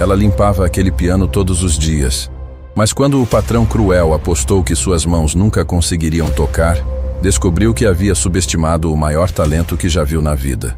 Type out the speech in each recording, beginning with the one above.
Ela limpava aquele piano todos os dias. Mas quando o patrão cruel apostou que suas mãos nunca conseguiriam tocar, descobriu que havia subestimado o maior talento que já viu na vida.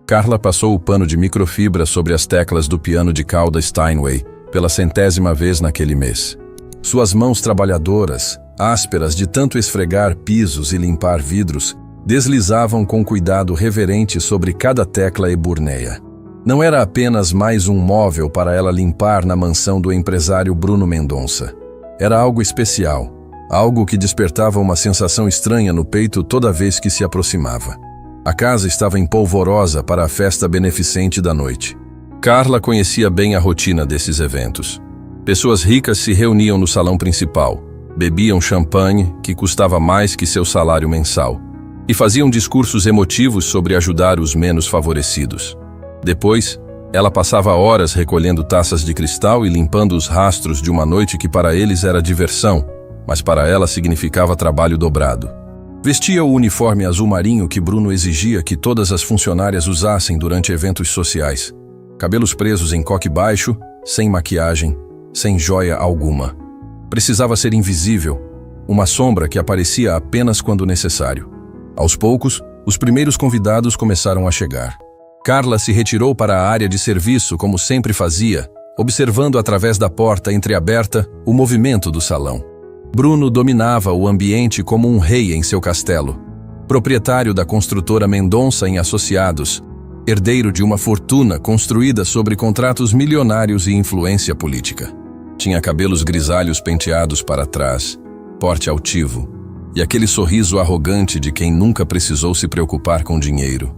Carla passou o pano de microfibra sobre as teclas do piano de cauda Steinway pela 100ª vez naquele mês. Suas mãos trabalhadoras, ásperas de tanto esfregar pisos e limpar vidros, deslizavam com cuidado reverente sobre cada tecla eburnea. Não era apenas mais um móvel para ela limpar na mansão do empresário Bruno Mendonça. Era algo especial, algo que despertava uma sensação estranha no peito toda vez que se aproximava. A casa estava empolvorosa para a festa beneficente da noite. Carla conhecia bem a rotina desses eventos. Pessoas ricas se reuniam no salão principal, bebiam champanhe, que custava mais que seu salário mensal, e faziam discursos emotivos sobre ajudar os menos favorecidos. Depois, ela passava horas recolhendo taças de cristal e limpando os rastros de uma noite que para eles era diversão, mas para ela significava trabalho dobrado. Vestia o uniforme azul marinho que Bruno exigia que todas as funcionárias usassem durante eventos sociais. Cabelos presos em coque baixo, sem maquiagem, sem joia alguma. Precisava ser invisível, uma sombra que aparecia apenas quando necessário. Aos poucos, os primeiros convidados começaram a chegar. Carla se retirou para a área de serviço como sempre fazia, observando através da porta entreaberta o movimento do salão. Bruno dominava o ambiente como um rei em seu castelo. Proprietário da construtora Mendonça em Associados, herdeiro de uma fortuna construída sobre contratos milionários e influência política. Tinha cabelos grisalhos penteados para trás, porte altivo, e aquele sorriso arrogante de quem nunca precisou se preocupar com dinheiro.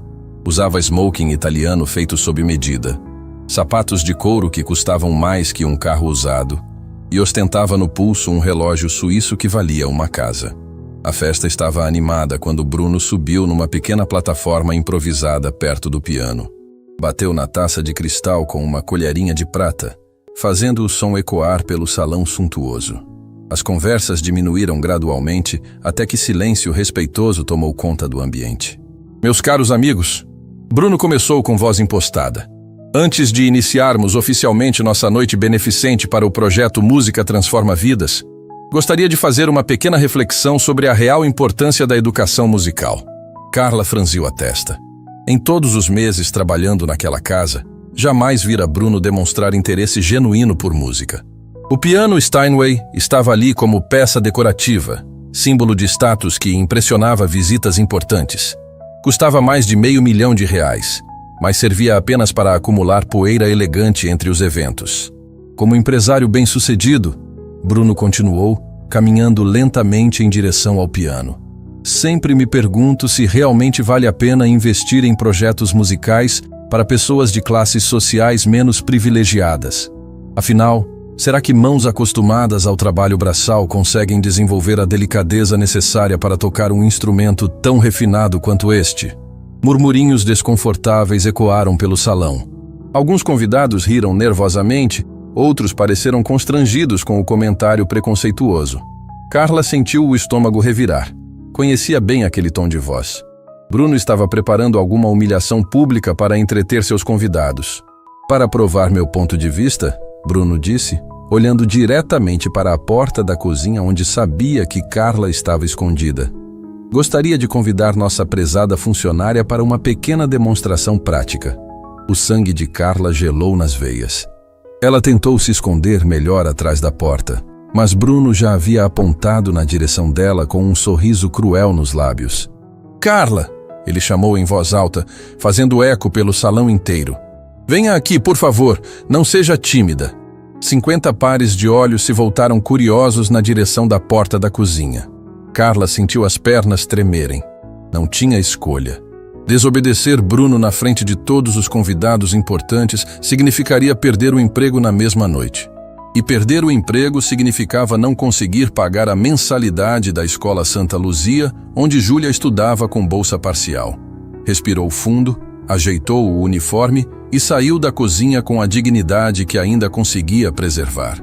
Usava smoking italiano feito sob medida, sapatos de couro que custavam mais que um carro usado, e ostentava no pulso um relógio suíço que valia uma casa. A festa estava animada quando Bruno subiu numa pequena plataforma improvisada perto do piano. Bateu na taça de cristal com uma colherinha de prata, fazendo o som ecoar pelo salão suntuoso. As conversas diminuíram gradualmente até que silêncio respeitoso tomou conta do ambiente. Meus caros amigos, Bruno começou com voz impostada. Antes de iniciarmos oficialmente nossa noite beneficente para o projeto Música Transforma Vidas, gostaria de fazer uma pequena reflexão sobre a real importância da educação musical. Carla franziu a testa. Em todos os meses trabalhando naquela casa, jamais vira Bruno demonstrar interesse genuíno por música. O piano Steinway estava ali como peça decorativa, símbolo de status que impressionava visitas importantes. Custava mais de R$500 mil, mas servia apenas para acumular poeira elegante entre os eventos. Como empresário bem-sucedido, Bruno continuou, caminhando lentamente em direção ao piano. Sempre me pergunto se realmente vale a pena investir em projetos musicais para pessoas de classes sociais menos privilegiadas. Afinal, será que mãos acostumadas ao trabalho braçal conseguem desenvolver a delicadeza necessária para tocar um instrumento tão refinado quanto este? Murmurinhos desconfortáveis ecoaram pelo salão. Alguns convidados riram nervosamente, outros pareceram constrangidos com o comentário preconceituoso. Carla sentiu o estômago revirar. Conhecia bem aquele tom de voz. Bruno estava preparando alguma humilhação pública para entreter seus convidados. Para provar meu ponto de vista, Bruno disse, olhando diretamente para a porta da cozinha onde sabia que Carla estava escondida. Gostaria de convidar nossa prezada funcionária para uma pequena demonstração prática. O sangue de Carla gelou nas veias. Ela tentou se esconder melhor atrás da porta, mas Bruno já havia apontado na direção dela com um sorriso cruel nos lábios. Carla! Ele chamou em voz alta, fazendo eco pelo salão inteiro. Venha aqui, por favor, não seja tímida. 50 pares de olhos se voltaram curiosos na direção da porta da cozinha. Carla sentiu as pernas tremerem. Não tinha escolha. Desobedecer Bruno na frente de todos os convidados importantes significaria perder o emprego na mesma noite. E perder o emprego significava não conseguir pagar a mensalidade da Escola Santa Luzia, onde Júlia estudava com bolsa parcial. Respirou fundo, ajeitou o uniforme e saiu da cozinha com a dignidade que ainda conseguia preservar.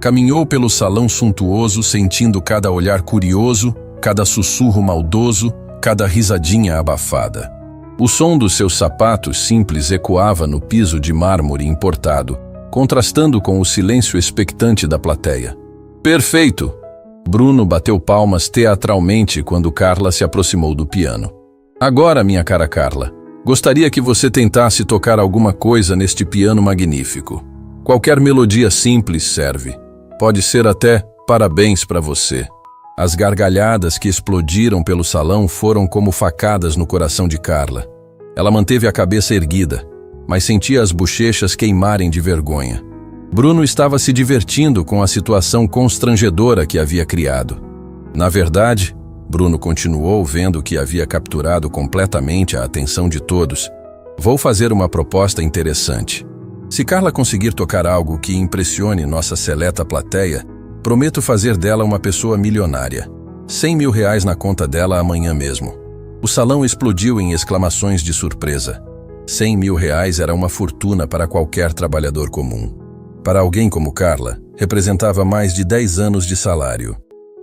Caminhou pelo salão suntuoso, sentindo cada olhar curioso, cada sussurro maldoso, cada risadinha abafada. O som dos seus sapatos simples ecoava no piso de mármore importado, contrastando com o silêncio expectante da plateia. Perfeito! Bruno bateu palmas teatralmente quando Carla se aproximou do piano. Agora, minha cara Carla, gostaria que você tentasse tocar alguma coisa neste piano magnífico. Qualquer melodia simples serve. Pode ser até parabéns para você. As gargalhadas que explodiram pelo salão foram como facadas no coração de Carla. Ela manteve a cabeça erguida, mas sentia as bochechas queimarem de vergonha. Bruno estava se divertindo com a situação constrangedora que havia criado. Na verdade, Bruno continuou vendo que havia capturado completamente a atenção de todos. Vou fazer uma proposta interessante. Se Carla conseguir tocar algo que impressione nossa seleta plateia, prometo fazer dela uma pessoa milionária. 100 mil reais na conta dela amanhã mesmo. O salão explodiu em exclamações de surpresa. 100 mil reais era uma fortuna para qualquer trabalhador comum. Para alguém como Carla, representava mais de 10 anos de salário.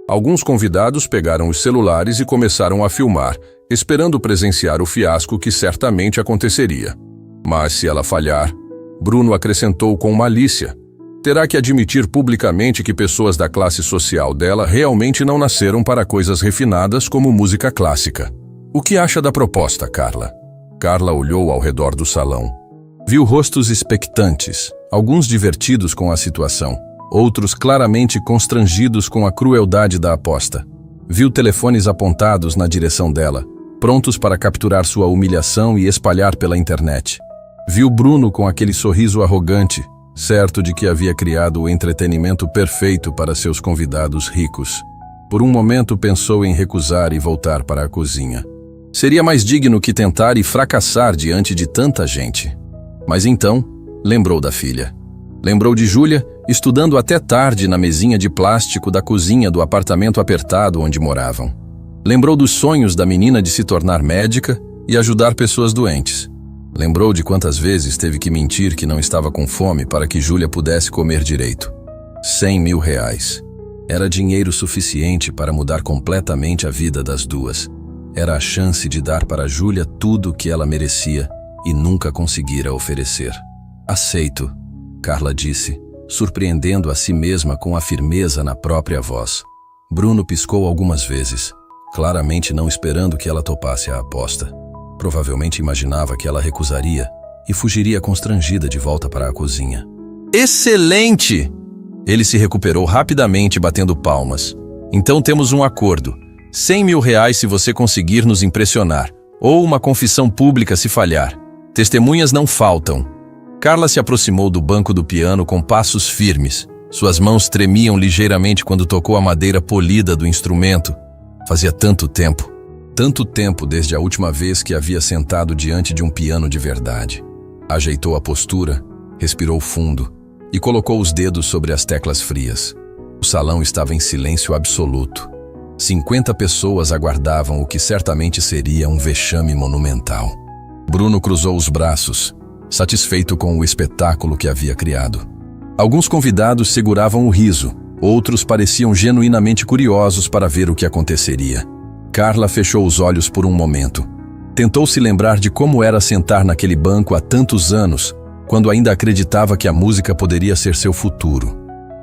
Alguns convidados pegaram os celulares e começaram a filmar, esperando presenciar o fiasco que certamente aconteceria. Mas se ela falhar, Bruno acrescentou com malícia, terá que admitir publicamente que pessoas da classe social dela realmente não nasceram para coisas refinadas como música clássica. O que acha da proposta, Carla? Carla olhou ao redor do salão. Viu rostos expectantes, alguns divertidos com a situação, outros claramente constrangidos com a crueldade da aposta. Viu telefones apontados na direção dela, prontos para capturar sua humilhação e espalhar pela internet. Viu Bruno com aquele sorriso arrogante, certo de que havia criado o entretenimento perfeito para seus convidados ricos. Por um momento pensou em recusar e voltar para a cozinha. Seria mais digno que tentar e fracassar diante de tanta gente. Mas então, lembrou da filha. Lembrou de Júlia, estudando até tarde na mesinha de plástico da cozinha do apartamento apertado onde moravam. Lembrou dos sonhos da menina de se tornar médica e ajudar pessoas doentes. Lembrou de quantas vezes teve que mentir que não estava com fome para que Júlia pudesse comer direito. 100 mil reais. Era dinheiro suficiente para mudar completamente a vida das duas. Era a chance de dar para Júlia tudo o que ela merecia e nunca conseguira oferecer. Aceito, Carla disse, surpreendendo a si mesma com a firmeza na própria voz. Bruno piscou algumas vezes, claramente não esperando que ela topasse a aposta. Provavelmente imaginava que ela recusaria e fugiria constrangida de volta para a cozinha. Excelente! Ele se recuperou rapidamente batendo palmas. Então temos um acordo. 100 mil reais se você conseguir nos impressionar, ou uma confissão pública se falhar. Testemunhas não faltam. Carla se aproximou do banco do piano com passos firmes. Suas mãos tremiam ligeiramente quando tocou a madeira polida do instrumento. Fazia tanto tempo desde a última vez que havia sentado diante de um piano de verdade. Ajeitou a postura, respirou fundo e colocou os dedos sobre as teclas frias. O salão estava em silêncio absoluto. 50 pessoas aguardavam o que certamente seria um vexame monumental. Bruno cruzou os braços, satisfeito com o espetáculo que havia criado. Alguns convidados seguravam o riso, outros pareciam genuinamente curiosos para ver o que aconteceria. Carla fechou os olhos por um momento. Tentou se lembrar de como era sentar naquele banco há tantos anos, quando ainda acreditava que a música poderia ser seu futuro.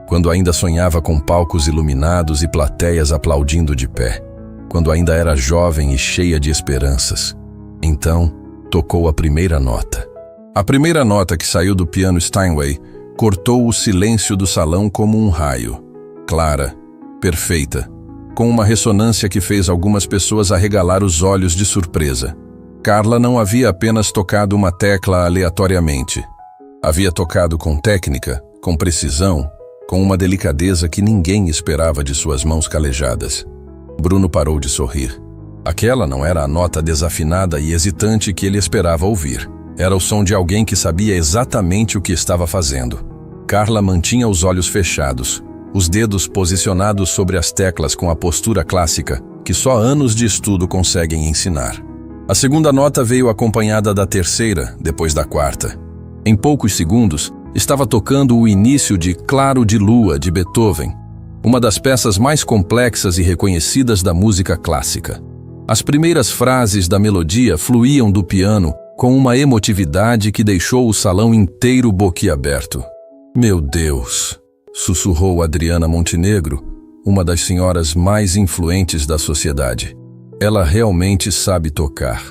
Quando ainda sonhava com palcos iluminados e plateias aplaudindo de pé. Quando ainda era jovem e cheia de esperanças. Então, tocou a primeira nota. A primeira nota que saiu do piano Steinway cortou o silêncio do salão como um raio. Clara, perfeita, com uma ressonância que fez algumas pessoas arregalar os olhos de surpresa. Carla não havia apenas tocado uma tecla aleatoriamente. Havia tocado com técnica, com precisão, com uma delicadeza que ninguém esperava de suas mãos calejadas. Bruno parou de sorrir. Aquela não era a nota desafinada e hesitante que ele esperava ouvir. Era o som de alguém que sabia exatamente o que estava fazendo. Carla mantinha os olhos fechados, os dedos posicionados sobre as teclas com a postura clássica, que só anos de estudo conseguem ensinar. A segunda nota veio acompanhada da terceira, depois da quarta. Em poucos segundos, estava tocando o início de Claro de Lua, de Beethoven, uma das peças mais complexas e reconhecidas da música clássica. As primeiras frases da melodia fluíam do piano com uma emotividade que deixou o salão inteiro boquiaberto. Meu Deus, sussurrou Adriana Montenegro, uma das senhoras mais influentes da sociedade. Ela realmente sabe tocar.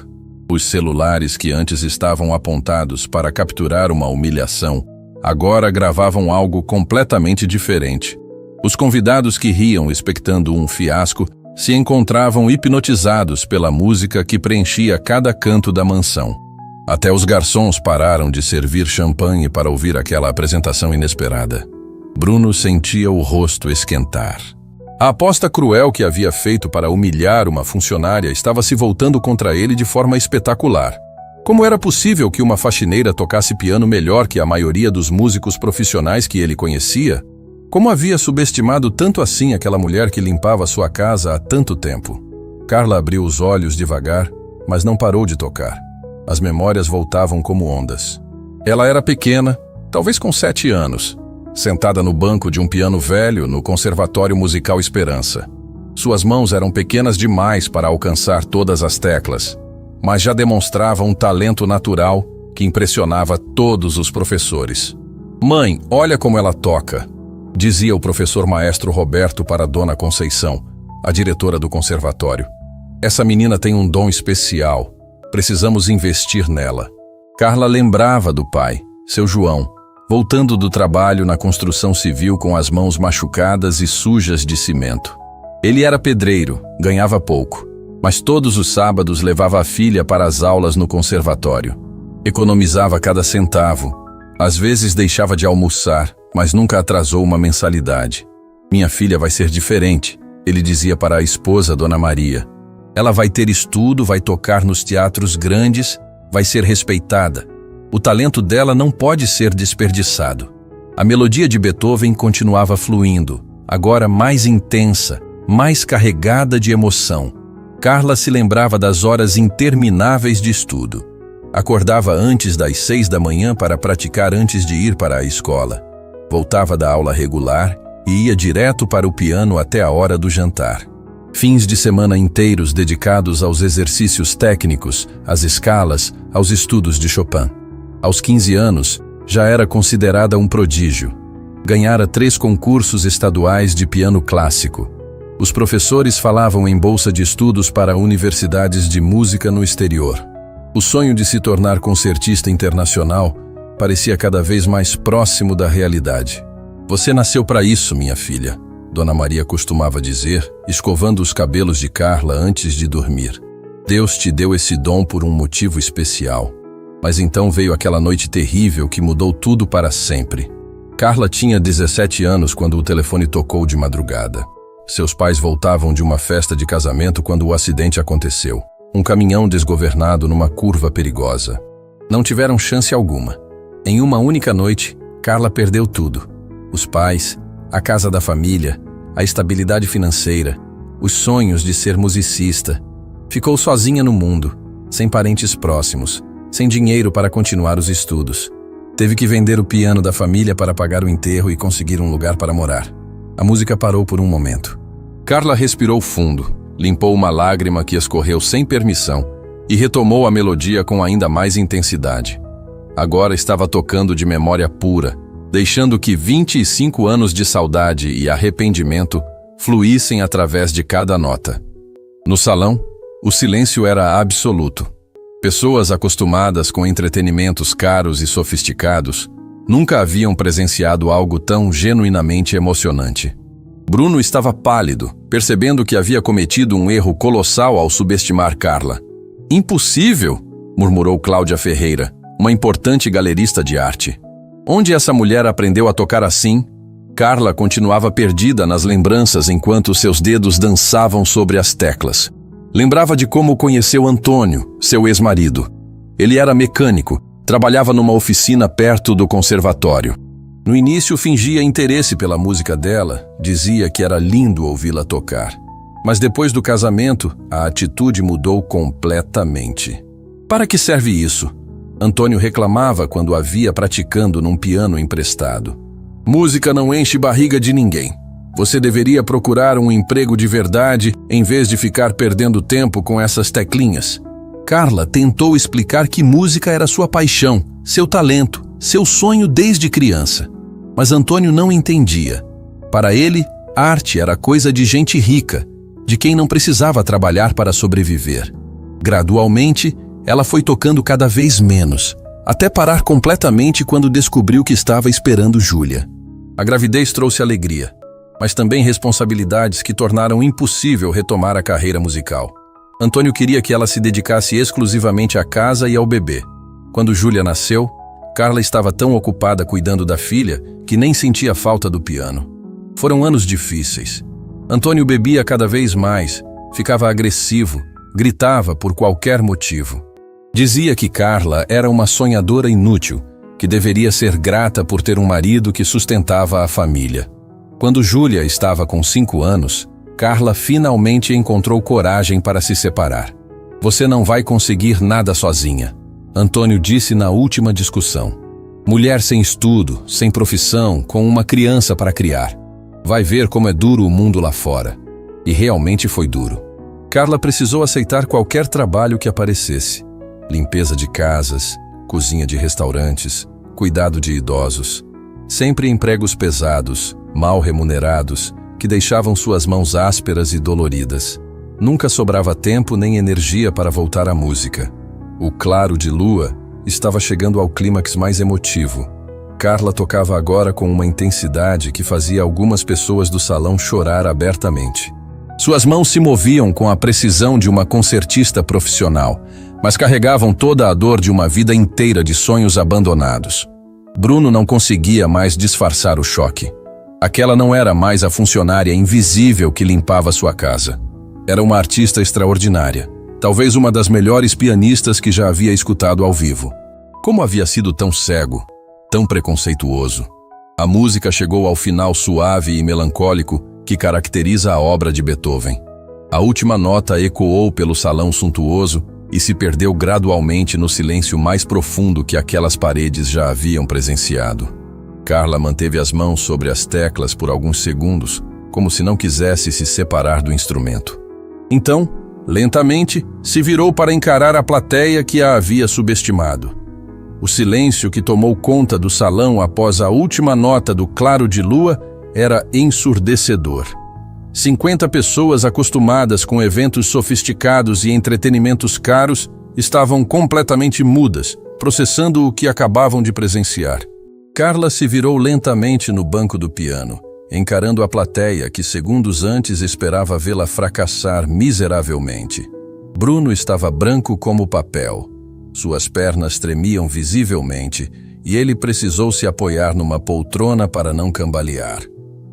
Os celulares que antes estavam apontados para capturar uma humilhação, agora gravavam algo completamente diferente. Os convidados que riam expectando um fiasco se encontravam hipnotizados pela música que preenchia cada canto da mansão. Até os garçons pararam de servir champanhe para ouvir aquela apresentação inesperada. Bruno sentia o rosto esquentar. A aposta cruel que havia feito para humilhar uma funcionária estava se voltando contra ele de forma espetacular. Como era possível que uma faxineira tocasse piano melhor que a maioria dos músicos profissionais que ele conhecia? Como havia subestimado tanto assim aquela mulher que limpava sua casa há tanto tempo? Carla abriu os olhos devagar, mas não parou de tocar. As memórias voltavam como ondas. Ela era pequena, talvez com 7 anos, sentada no banco de um piano velho no Conservatório Musical Esperança. Suas mãos eram pequenas demais para alcançar todas as teclas, mas já demonstrava um talento natural que impressionava todos os professores. "Mãe, olha como ela toca", dizia o professor maestro Roberto para Dona Conceição, a diretora do conservatório. "Essa menina tem um dom especial. Precisamos investir nela." Carla lembrava do pai, seu João, voltando do trabalho na construção civil com as mãos machucadas e sujas de cimento. Ele era pedreiro, ganhava pouco, mas todos os sábados levava a filha para as aulas no conservatório. Economizava cada centavo, às vezes deixava de almoçar, mas nunca atrasou uma mensalidade. "Minha filha vai ser diferente", ele dizia para a esposa, Dona Maria. "Ela vai ter estudo, vai tocar nos teatros grandes, vai ser respeitada. O talento dela não pode ser desperdiçado." A melodia de Beethoven continuava fluindo, agora mais intensa, mais carregada de emoção. Carla se lembrava das horas intermináveis de estudo. Acordava antes das 6 da manhã para praticar antes de ir para a escola. Voltava da aula regular e ia direto para o piano até a hora do jantar. Fins de semana inteiros dedicados aos exercícios técnicos, às escalas, aos estudos de Chopin. Aos 15 anos, já era considerada um prodígio. Ganhara 3 concursos estaduais de piano clássico. Os professores falavam em bolsa de estudos para universidades de música no exterior. O sonho de se tornar concertista internacional parecia cada vez mais próximo da realidade. "Você nasceu para isso, minha filha", Dona Maria costumava dizer, escovando os cabelos de Carla antes de dormir. "Deus te deu esse dom por um motivo especial." Mas então veio aquela noite terrível que mudou tudo para sempre. Carla tinha 17 anos quando o telefone tocou de madrugada. Seus pais voltavam de uma festa de casamento quando o acidente aconteceu. Um caminhão desgovernado numa curva perigosa. Não tiveram chance alguma. Em uma única noite, Carla perdeu tudo. Os pais, a casa da família, a estabilidade financeira, os sonhos de ser musicista. Ficou sozinha no mundo, sem parentes próximos, sem dinheiro para continuar os estudos. Teve que vender o piano da família para pagar o enterro e conseguir um lugar para morar. A música parou por um momento. Carla respirou fundo, limpou uma lágrima que escorreu sem permissão e retomou a melodia com ainda mais intensidade. Agora estava tocando de memória pura, deixando que 25 anos de saudade e arrependimento fluíssem através de cada nota. No salão, o silêncio era absoluto. Pessoas acostumadas com entretenimentos caros e sofisticados nunca haviam presenciado algo tão genuinamente emocionante. Bruno estava pálido, percebendo que havia cometido um erro colossal ao subestimar Carla. "Impossível!", murmurou Cláudia Ferreira, uma importante galerista de arte. "Onde essa mulher aprendeu a tocar assim?" Carla continuava perdida nas lembranças enquanto seus dedos dançavam sobre as teclas. Lembrava de como conheceu Antônio, seu ex-marido. Ele era mecânico, trabalhava numa oficina perto do conservatório. No início fingia interesse pela música dela, dizia que era lindo ouvi-la tocar. Mas depois do casamento, a atitude mudou completamente. "Para que serve isso?", Antônio reclamava quando a via praticando num piano emprestado. "Música não enche barriga de ninguém. Você deveria procurar um emprego de verdade em vez de ficar perdendo tempo com essas teclinhas." Carla tentou explicar que música era sua paixão, seu talento, seu sonho desde criança. Mas Antônio não entendia. Para ele, arte era coisa de gente rica, de quem não precisava trabalhar para sobreviver. Gradualmente, ela foi tocando cada vez menos, até parar completamente quando descobriu que estava esperando Júlia. A gravidez trouxe alegria, mas também responsabilidades que tornaram impossível retomar a carreira musical. Antônio queria que ela se dedicasse exclusivamente à casa e ao bebê. Quando Júlia nasceu, Carla estava tão ocupada cuidando da filha que nem sentia falta do piano. Foram anos difíceis. Antônio bebia cada vez mais, ficava agressivo, gritava por qualquer motivo. Dizia que Carla era uma sonhadora inútil, que deveria ser grata por ter um marido que sustentava a família. Quando Júlia estava com 5 anos, Carla finalmente encontrou coragem para se separar. "Você não vai conseguir nada sozinha", Antônio disse na última discussão. "Mulher sem estudo, sem profissão, com uma criança para criar. Vai ver como é duro o mundo lá fora." E realmente foi duro. Carla precisou aceitar qualquer trabalho que aparecesse. Limpeza de casas, cozinha de restaurantes, cuidado de idosos. Sempre empregos pesados, mal remunerados, que deixavam suas mãos ásperas e doloridas. Nunca sobrava tempo nem energia para voltar à música. O Claro de Lua estava chegando ao clímax mais emotivo. Carla tocava agora com uma intensidade que fazia algumas pessoas do salão chorar abertamente. Suas mãos se moviam com a precisão de uma concertista profissional, mas carregavam toda a dor de uma vida inteira de sonhos abandonados. Bruno não conseguia mais disfarçar o choque. Aquela não era mais a funcionária invisível que limpava sua casa. Era uma artista extraordinária, talvez uma das melhores pianistas que já havia escutado ao vivo. Como havia sido tão cego, tão preconceituoso? A música chegou ao final suave e melancólico que caracteriza a obra de Beethoven. A última nota ecoou pelo salão suntuoso e se perdeu gradualmente no silêncio mais profundo que aquelas paredes já haviam presenciado. Carla manteve as mãos sobre as teclas por alguns segundos, como se não quisesse se separar do instrumento. Então, lentamente, se virou para encarar a plateia que a havia subestimado. O silêncio que tomou conta do salão após a última nota do Claro de Lua era ensurdecedor. 50 pessoas acostumadas com eventos sofisticados e entretenimentos caros estavam completamente mudas, processando o que acabavam de presenciar. Carla se virou lentamente no banco do piano, encarando a plateia que segundos antes esperava vê-la fracassar miseravelmente. Bruno estava branco como papel. Suas pernas tremiam visivelmente e ele precisou se apoiar numa poltrona para não cambalear.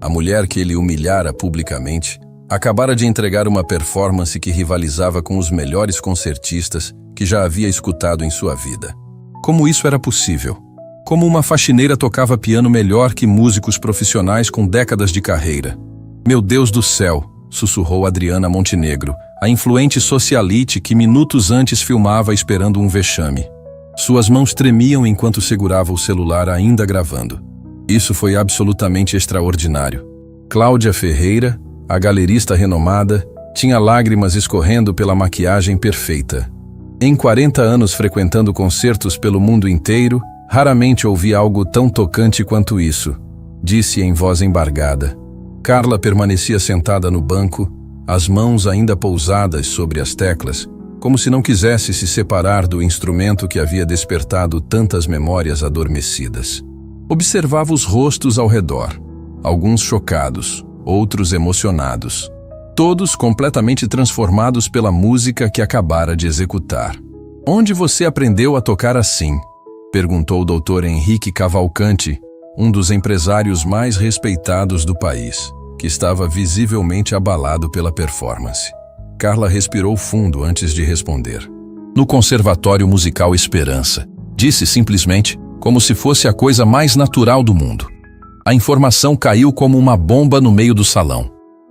A mulher que ele humilhara publicamente acabara de entregar uma performance que rivalizava com os melhores concertistas que já havia escutado em sua vida. Como isso era possível? Como uma faxineira tocava piano melhor que músicos profissionais com décadas de carreira? "Meu Deus do céu", sussurrou Adriana Montenegro, a influente socialite que minutos antes filmava esperando um vexame. Suas mãos tremiam enquanto segurava o celular ainda gravando. Isso foi absolutamente extraordinário. Cláudia Ferreira, a galerista renomada, tinha lágrimas escorrendo pela maquiagem perfeita. Em 40 anos frequentando concertos pelo mundo inteiro, raramente ouvi algo tão tocante quanto isso, disse em voz embargada. Carla permanecia sentada no banco, as mãos ainda pousadas sobre as teclas, como se não quisesse se separar do instrumento que havia despertado tantas memórias adormecidas. Observava os rostos ao redor, alguns chocados, outros emocionados, todos completamente transformados pela música que acabara de executar. "Onde você aprendeu a tocar assim?", perguntou o Dr. Henrique Cavalcanti, um dos empresários mais respeitados do país, que estava visivelmente abalado pela performance. Carla respirou fundo antes de responder. "No Conservatório Musical Esperança", disse simplesmente, como se fosse a coisa mais natural do mundo. A informação caiu como uma bomba no meio do salão.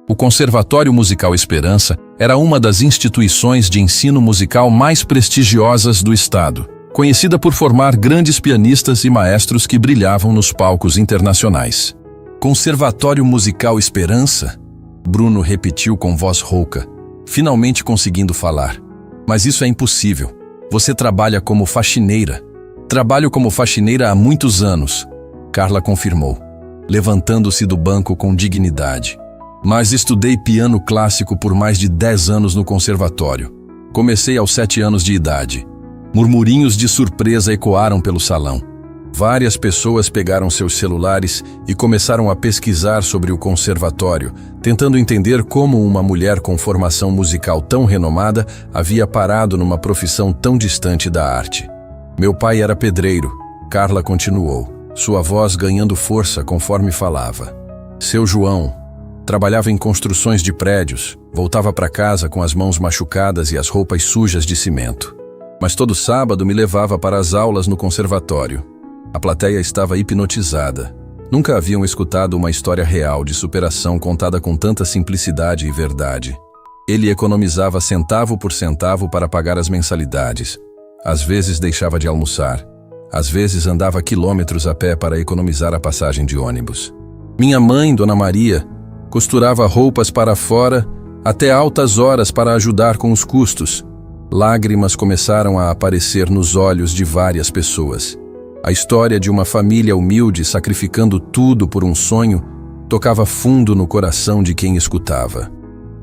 O Conservatório Musical Esperança era uma das instituições de ensino musical mais prestigiosas do estado, conhecida por formar grandes pianistas e maestros que brilhavam nos palcos internacionais. "Conservatório Musical Esperança?", Bruno repetiu com voz rouca, finalmente conseguindo falar. "Mas isso é impossível. Você trabalha como faxineira." "Trabalho como faxineira há muitos anos", Carla confirmou. levantando-se do banco com dignidade. Mas estudei piano clássico por mais de 10 anos no conservatório. Comecei aos 7 anos de idade. Murmurinhos de surpresa ecoaram pelo salão. Várias pessoas pegaram seus celulares e começaram a pesquisar sobre o conservatório, tentando entender como uma mulher com formação musical tão renomada havia parado numa profissão tão distante da arte. Meu pai era pedreiro, Carla continuou, sua voz ganhando força conforme falava. Seu João trabalhava em construções de prédios, voltava para casa com as mãos machucadas e as roupas sujas de cimento. Mas todo sábado me levava para as aulas no conservatório. A plateia estava hipnotizada. Nunca haviam escutado uma história real de superação contada com tanta simplicidade e verdade. Ele economizava centavo por centavo para pagar as mensalidades. Às vezes deixava de almoçar. Às vezes andava quilômetros a pé para economizar a passagem de ônibus. Minha mãe, Dona Maria, costurava roupas para fora até altas horas para ajudar com os custos. Lágrimas começaram a aparecer nos olhos de várias pessoas. A história de uma família humilde sacrificando tudo por um sonho tocava fundo no coração de quem escutava.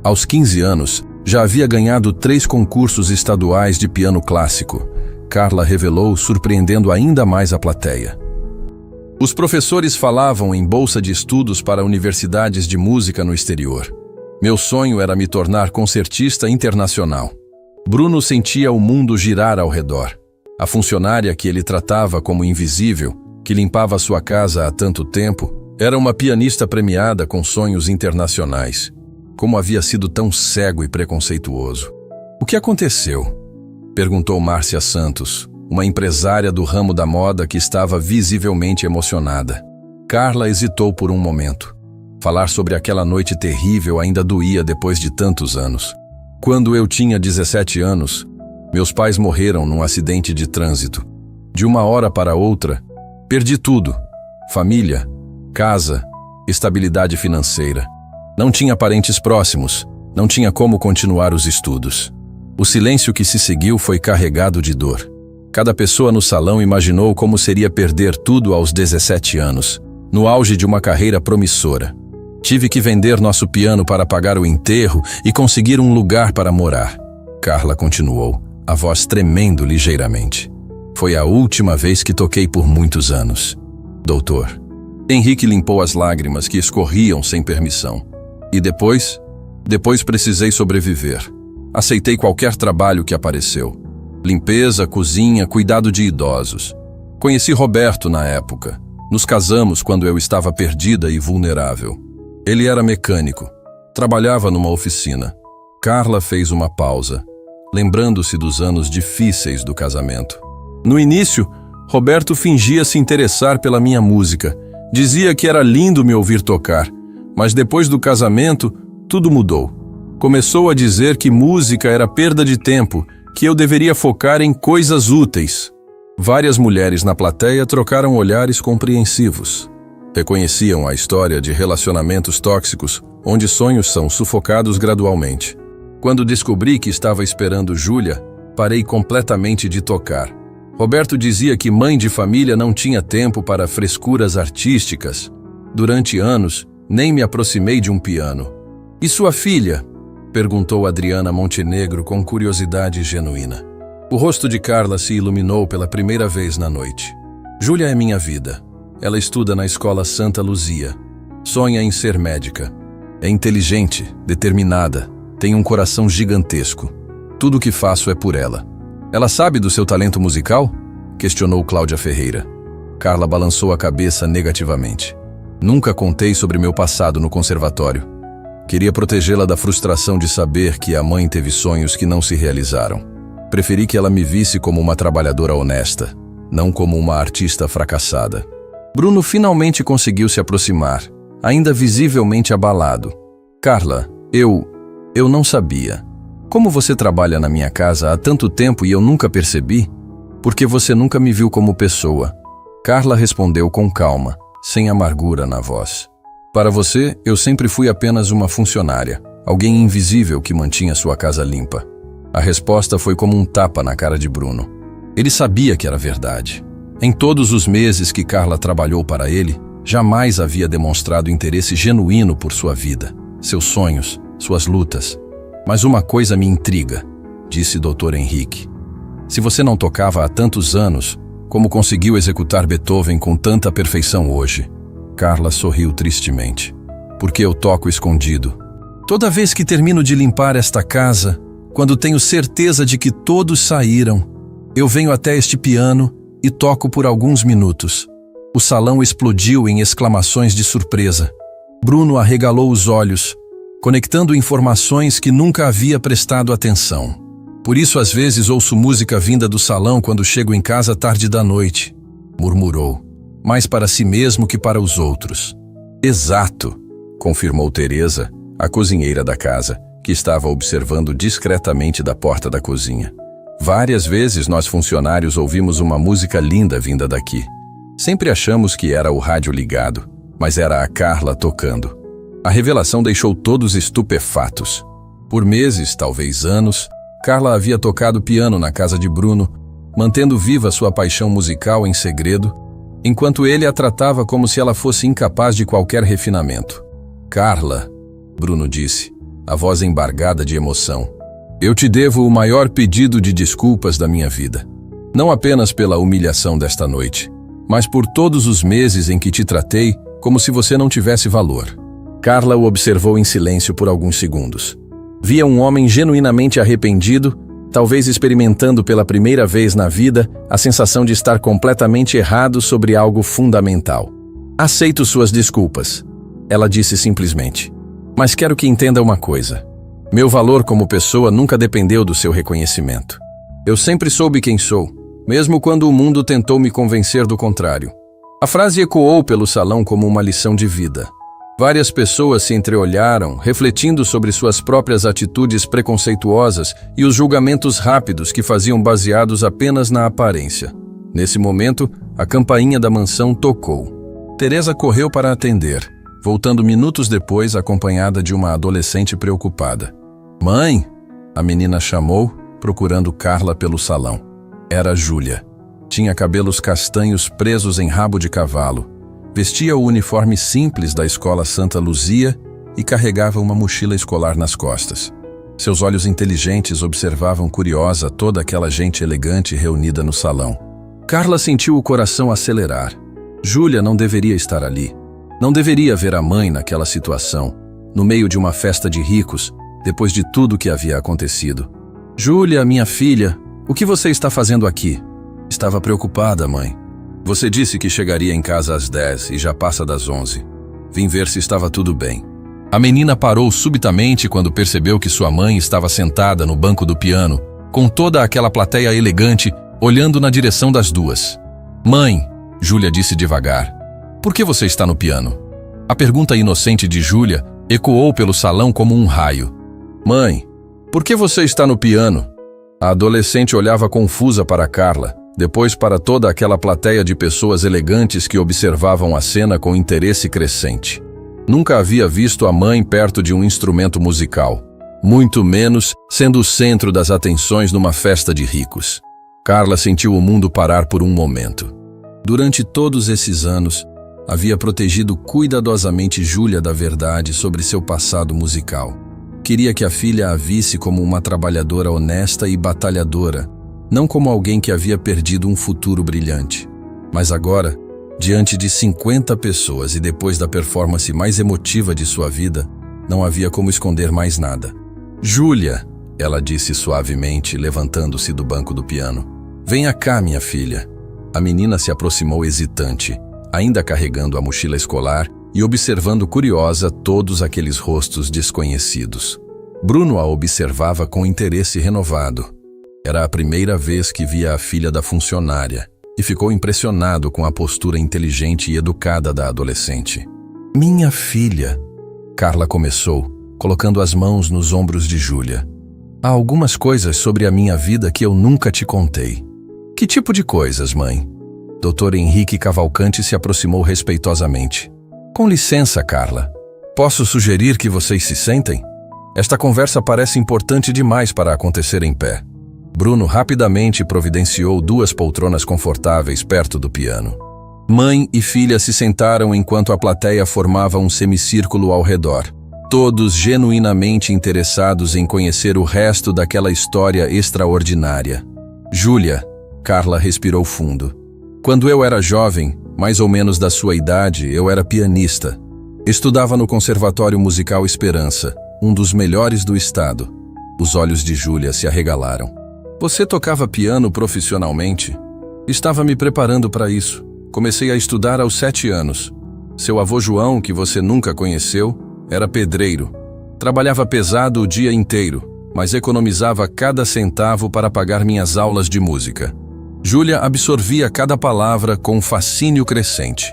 Aos 15 anos, já havia ganhado 3 concursos estaduais de piano clássico. Carla revelou, surpreendendo ainda mais a plateia. Os professores falavam em bolsa de estudos para universidades de música no exterior. Meu sonho era me tornar concertista internacional. Bruno sentia o mundo girar ao redor. A funcionária que ele tratava como invisível, que limpava sua casa há tanto tempo, era uma pianista premiada com sonhos internacionais. Como havia sido tão cego e preconceituoso? O que aconteceu? Perguntou Márcia Santos, uma empresária do ramo da moda que estava visivelmente emocionada. Carla hesitou por um momento. Falar sobre aquela noite terrível ainda doía depois de tantos anos. Quando eu tinha 17 anos, meus pais morreram num acidente de trânsito. De uma hora para outra, perdi tudo: família, casa, estabilidade financeira. Não tinha parentes próximos, não tinha como continuar os estudos. O silêncio que se seguiu foi carregado de dor. Cada pessoa no salão imaginou como seria perder tudo aos 17 anos, no auge de uma carreira promissora. Tive que vender nosso piano para pagar o enterro e conseguir um lugar para morar. Carla continuou, a voz tremendo ligeiramente. Foi a última vez que toquei por muitos anos. Doutor. Henrique limpou as lágrimas que escorriam sem permissão. E depois precisei sobreviver. Aceitei qualquer trabalho que apareceu. Limpeza, cozinha, cuidado de idosos. Conheci Roberto na época. Nos casamos quando eu estava perdida e vulnerável. Ele era mecânico. Trabalhava numa oficina. Carla fez uma pausa, lembrando-se dos anos difíceis do casamento. No início, Roberto fingia se interessar pela minha música. Dizia que era lindo me ouvir tocar, mas depois do casamento, tudo mudou. Começou a dizer que música era perda de tempo, que eu deveria focar em coisas úteis. Várias mulheres na plateia trocaram olhares compreensivos. Reconheciam a história de relacionamentos tóxicos, onde sonhos são sufocados gradualmente. Quando descobri que estava esperando Júlia, parei completamente de tocar. Roberto dizia que mãe de família não tinha tempo para frescuras artísticas. Durante anos, nem me aproximei de um piano. E sua filha? Perguntou Adriana Montenegro com curiosidade genuína. O rosto de Carla se iluminou pela primeira vez na noite. Júlia é minha vida. Ela estuda na escola Santa Luzia. Sonha em ser médica. É inteligente, determinada, tem um coração gigantesco. Tudo o que faço é por ela. Ela sabe do seu talento musical? Questionou Cláudia Ferreira. Carla balançou a cabeça negativamente. Nunca contei sobre meu passado no conservatório. Queria protegê-la da frustração de saber que a mãe teve sonhos que não se realizaram. Preferi que ela me visse como uma trabalhadora honesta, não como uma artista fracassada. Bruno finalmente conseguiu se aproximar, ainda visivelmente abalado. Carla, eu não sabia. Como você trabalha na minha casa há tanto tempo e eu nunca percebi? Porque você nunca me viu como pessoa. Carla respondeu com calma, sem amargura na voz. Para você, eu sempre fui apenas uma funcionária, alguém invisível que mantinha sua casa limpa. A resposta foi como um tapa na cara de Bruno. Ele sabia que era verdade. Em todos os meses que Carla trabalhou para ele, jamais havia demonstrado interesse genuíno por sua vida, seus sonhos, suas lutas. Mas uma coisa me intriga, disse Dr. Henrique. Se você não tocava há tantos anos, como conseguiu executar Beethoven com tanta perfeição hoje? Carla sorriu tristemente. Porque eu toco escondido. Toda vez que termino de limpar esta casa, quando tenho certeza de que todos saíram, eu venho até este piano e toco por alguns minutos. O salão explodiu em exclamações de surpresa. Bruno arregalou os olhos, conectando informações que nunca havia prestado atenção. Por isso, às vezes, ouço música vinda do salão quando chego em casa tarde da noite, murmurou, mais para si mesmo que para os outros. Exato, confirmou Teresa, a cozinheira da casa, que estava observando discretamente da porta da cozinha. Várias vezes nós funcionários ouvimos uma música linda vinda daqui. Sempre achamos que era o rádio ligado, mas era a Carla tocando. A revelação deixou todos estupefatos. Por meses, talvez anos, Carla havia tocado piano na casa de Bruno, mantendo viva sua paixão musical em segredo, enquanto ele a tratava como se ela fosse incapaz de qualquer refinamento. Carla, Bruno disse, a voz embargada de emoção, eu te devo o maior pedido de desculpas da minha vida. Não apenas pela humilhação desta noite, mas por todos os meses em que te tratei como se você não tivesse valor. Carla o observou em silêncio por alguns segundos. Via um homem genuinamente arrependido, talvez experimentando pela primeira vez na vida a sensação de estar completamente errado sobre algo fundamental. Aceito suas desculpas, ela disse simplesmente. Mas quero que entenda uma coisa. Meu valor como pessoa nunca dependeu do seu reconhecimento. Eu sempre soube quem sou, mesmo quando o mundo tentou me convencer do contrário. A frase ecoou pelo salão como uma lição de vida. Várias pessoas se entreolharam, refletindo sobre suas próprias atitudes preconceituosas e os julgamentos rápidos que faziam baseados apenas na aparência. Nesse momento, a campainha da mansão tocou. Teresa correu para atender, voltando minutos depois acompanhada de uma adolescente preocupada. Mãe! A menina chamou, procurando Carla pelo salão. Era Júlia. Tinha cabelos castanhos presos em rabo de cavalo. Vestia o uniforme simples da escola Santa Luzia e carregava uma mochila escolar nas costas. Seus olhos inteligentes observavam curiosa toda aquela gente elegante reunida no salão. Carla sentiu o coração acelerar. Júlia não deveria estar ali. Não deveria ver a mãe naquela situação, no meio de uma festa de ricos, depois de tudo que havia acontecido. Júlia, minha filha, o que você está fazendo aqui? Estava preocupada, mãe. Você disse que chegaria em casa às 10 e já passa das 11. Vim ver se estava tudo bem. A menina parou subitamente quando percebeu que sua mãe estava sentada no banco do piano, com toda aquela plateia elegante, olhando na direção das duas. Mãe, Júlia disse devagar, por que você está no piano? A pergunta inocente de Júlia ecoou pelo salão como um raio. Mãe, por que você está no piano? A adolescente olhava confusa para Carla, depois para toda aquela plateia de pessoas elegantes que observavam a cena com interesse crescente. Nunca havia visto a mãe perto de um instrumento musical, muito menos sendo o centro das atenções numa festa de ricos. Carla sentiu o mundo parar por um momento. Durante todos esses anos, havia protegido cuidadosamente Júlia da verdade sobre seu passado musical. Queria que a filha a visse como uma trabalhadora honesta e batalhadora, não como alguém que havia perdido um futuro brilhante. Mas agora, diante de 50 pessoas e depois da performance mais emotiva de sua vida, não havia como esconder mais nada. Júlia, ela disse suavemente, levantando-se do banco do piano. Venha cá, minha filha. A menina se aproximou hesitante, ainda carregando a mochila escolar e observando curiosa todos aqueles rostos desconhecidos. Bruno a observava com interesse renovado. Era a primeira vez que via a filha da funcionária e ficou impressionado com a postura inteligente e educada da adolescente. Minha filha, Carla começou, colocando as mãos nos ombros de Júlia. Há algumas coisas sobre a minha vida que eu nunca te contei. Que tipo de coisas, mãe? Dr. Henrique Cavalcante se aproximou respeitosamente. Com licença, Carla. Posso sugerir que vocês se sentem? Esta conversa parece importante demais para acontecer em pé. Bruno rapidamente providenciou 2 poltronas confortáveis perto do piano. Mãe e filha se sentaram enquanto a plateia formava um semicírculo ao redor, todos genuinamente interessados em conhecer o resto daquela história extraordinária. Júlia, Carla respirou fundo. Quando eu era jovem, mais ou menos da sua idade, eu era pianista. Estudava no Conservatório Musical Esperança, um dos melhores do estado. Os olhos de Júlia se arregalaram. Você tocava piano profissionalmente? Estava me preparando para isso. Comecei a estudar aos 7 anos. Seu avô João, que você nunca conheceu, era pedreiro. Trabalhava pesado o dia inteiro, mas economizava cada centavo para pagar minhas aulas de música. Júlia absorvia cada palavra com um fascínio crescente.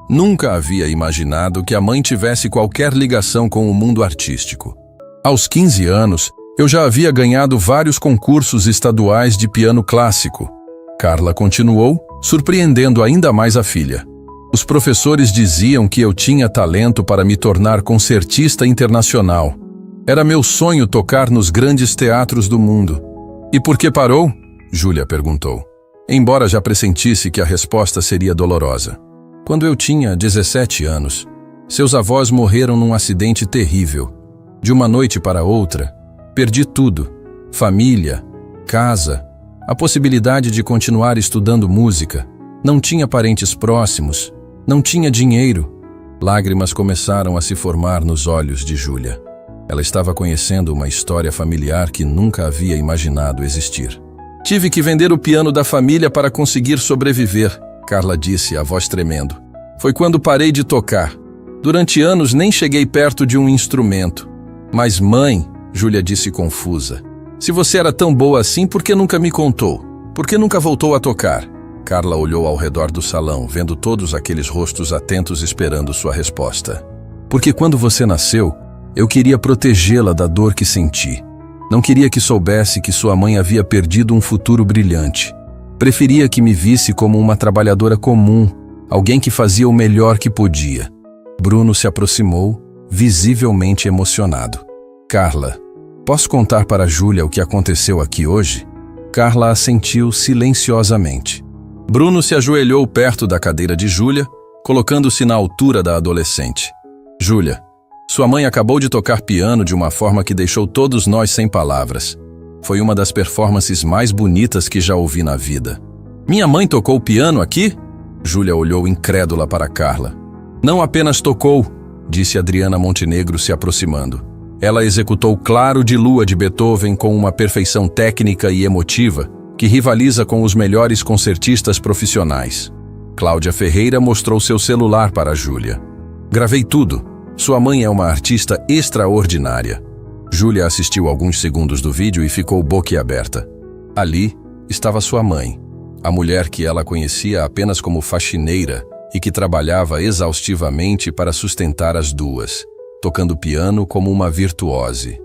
Nunca havia imaginado que a mãe tivesse qualquer ligação com o mundo artístico. Aos 15 anos, eu já havia ganhado vários concursos estaduais de piano clássico. Carla continuou, surpreendendo ainda mais a filha. Os professores diziam que eu tinha talento para me tornar concertista internacional. Era meu sonho tocar nos grandes teatros do mundo. E por que parou? Júlia perguntou. Embora já pressentisse que a resposta seria dolorosa. Quando eu tinha 17 anos, seus avós morreram num acidente terrível. De uma noite para outra, perdi tudo: família, casa, a possibilidade de continuar estudando música. Não tinha parentes próximos, não tinha dinheiro. Lágrimas começaram a se formar nos olhos de Júlia. Ela estava conhecendo uma história familiar que nunca havia imaginado existir. Tive que vender o piano da família para conseguir sobreviver, Carla disse, a voz tremendo. Foi quando parei de tocar. Durante anos nem cheguei perto de um instrumento. Mas mãe, Júlia disse confusa, se você era tão boa assim, por que nunca me contou? Por que nunca voltou a tocar? Carla olhou ao redor do salão, vendo todos aqueles rostos atentos esperando sua resposta. Porque quando você nasceu, eu queria protegê-la da dor que senti. Não queria que soubesse que sua mãe havia perdido um futuro brilhante. Preferia que me visse como uma trabalhadora comum, alguém que fazia o melhor que podia. Bruno se aproximou, visivelmente emocionado. Carla, posso contar para Júlia o que aconteceu aqui hoje? Carla assentiu silenciosamente. Bruno se ajoelhou perto da cadeira de Júlia, colocando-se na altura da adolescente. Júlia, sua mãe acabou de tocar piano de uma forma que deixou todos nós sem palavras. Foi uma das performances mais bonitas que já ouvi na vida. Minha mãe tocou piano aqui? Júlia olhou incrédula para Carla. Não apenas tocou, disse Adriana Montenegro se aproximando. Ela executou Claro de Lua de Beethoven com uma perfeição técnica e emotiva que rivaliza com os melhores concertistas profissionais. Cláudia Ferreira mostrou seu celular para Júlia. Gravei tudo. Sua mãe é uma artista extraordinária. Júlia assistiu alguns segundos do vídeo e ficou boquiaberta. Ali estava sua mãe, a mulher que ela conhecia apenas como faxineira e que trabalhava exaustivamente para sustentar as duas, tocando piano como uma virtuose.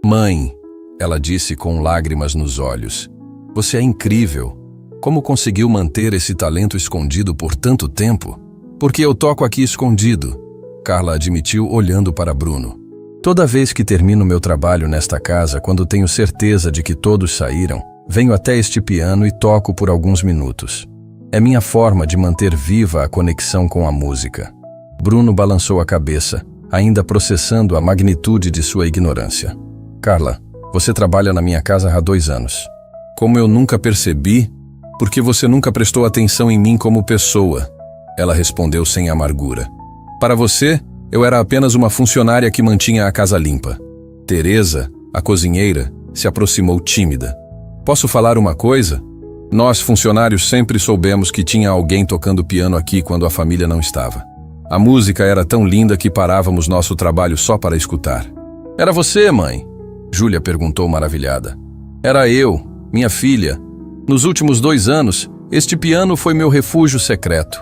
Mãe, ela disse com lágrimas nos olhos, você é incrível. Como conseguiu manter esse talento escondido por tanto tempo? Porque eu toco aqui escondido, Carla admitiu olhando para Bruno. Toda vez que termino meu trabalho nesta casa, quando tenho certeza de que todos saíram, venho até este piano e toco por alguns minutos. É minha forma de manter viva a conexão com a música. Bruno balançou a cabeça, ainda processando a magnitude de sua ignorância. Carla, você trabalha na minha casa há 2 anos. Como eu nunca percebi, porque você nunca prestou atenção em mim como pessoa, ela respondeu sem amargura. Para você, eu era apenas uma funcionária que mantinha a casa limpa. Teresa, a cozinheira, se aproximou tímida. Posso falar uma coisa? Nós, funcionários, sempre soubemos que tinha alguém tocando piano aqui quando a família não estava. A música era tão linda que parávamos nosso trabalho só para escutar. Era você, mãe? Júlia perguntou maravilhada. Era eu, minha filha. Nos últimos 2 anos, este piano foi meu refúgio secreto.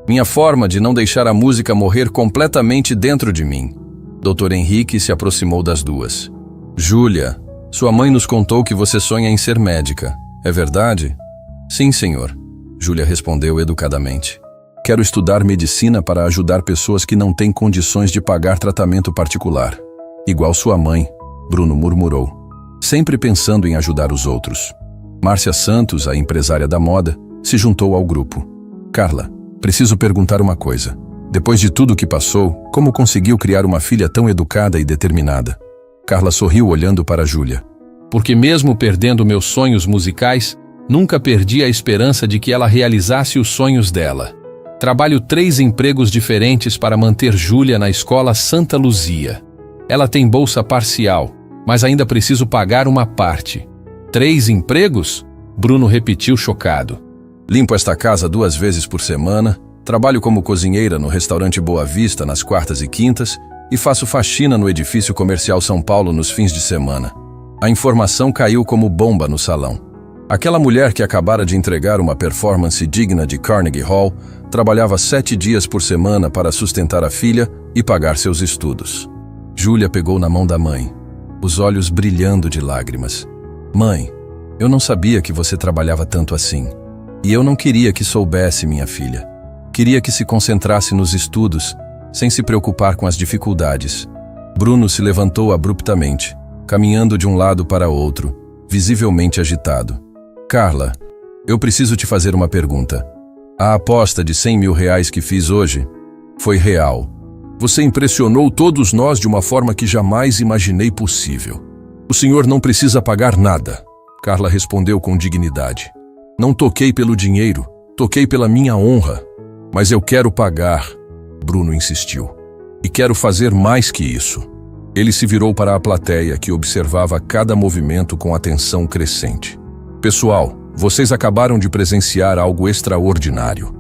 Minha forma de não deixar a música morrer completamente dentro de mim. Dr. Henrique se aproximou das duas. Júlia, sua mãe nos contou que você sonha em ser médica. É verdade? Sim, senhor. Júlia respondeu educadamente. Quero estudar medicina para ajudar pessoas que não têm condições de pagar tratamento particular. Igual sua mãe, Bruno murmurou. Sempre pensando em ajudar os outros. Márcia Santos, a empresária da moda, se juntou ao grupo. Carla, Preciso perguntar uma coisa. Depois de tudo o que passou, como conseguiu criar uma filha tão educada e determinada? Carla sorriu olhando para Júlia. Porque mesmo perdendo meus sonhos musicais, nunca perdi a esperança de que ela realizasse os sonhos dela. Trabalho 3 empregos diferentes para manter Júlia na escola Santa Luzia. Ela tem bolsa parcial, mas ainda preciso pagar uma parte. 3 empregos? Bruno repetiu chocado. Limpo esta casa 2 vezes por semana, trabalho como cozinheira no restaurante Boa Vista nas quartas e quintas e faço faxina no edifício comercial São Paulo nos fins de semana. A informação caiu como bomba no salão. Aquela mulher que acabara de entregar uma performance digna de Carnegie Hall trabalhava 7 dias por semana para sustentar a filha e pagar seus estudos. Júlia pegou na mão da mãe, os olhos brilhando de lágrimas. Mãe, eu não sabia que você trabalhava tanto assim. E eu não queria que soubesse, minha filha. Queria que se concentrasse nos estudos, sem se preocupar com as dificuldades. Bruno se levantou abruptamente, caminhando de um lado para outro, visivelmente agitado. Carla, eu preciso te fazer uma pergunta. A aposta de R$100 mil que fiz hoje foi real. Você impressionou todos nós de uma forma que jamais imaginei possível. O senhor não precisa pagar nada, Carla respondeu com dignidade. Não toquei pelo dinheiro, toquei pela minha honra. Mas eu quero pagar, Bruno insistiu. E quero fazer mais que isso. Ele se virou para a plateia, que observava cada movimento com atenção crescente. Pessoal, vocês acabaram de presenciar algo extraordinário.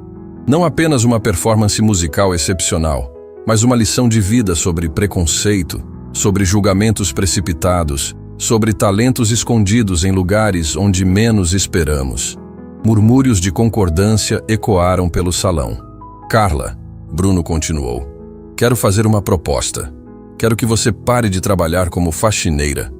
Não apenas uma performance musical excepcional, mas uma lição de vida sobre preconceito, sobre julgamentos precipitados, sobre talentos escondidos em lugares onde menos esperamos. Murmúrios de concordância ecoaram pelo salão. Carla, Bruno continuou, quero fazer uma proposta. Quero que você pare de trabalhar como faxineira.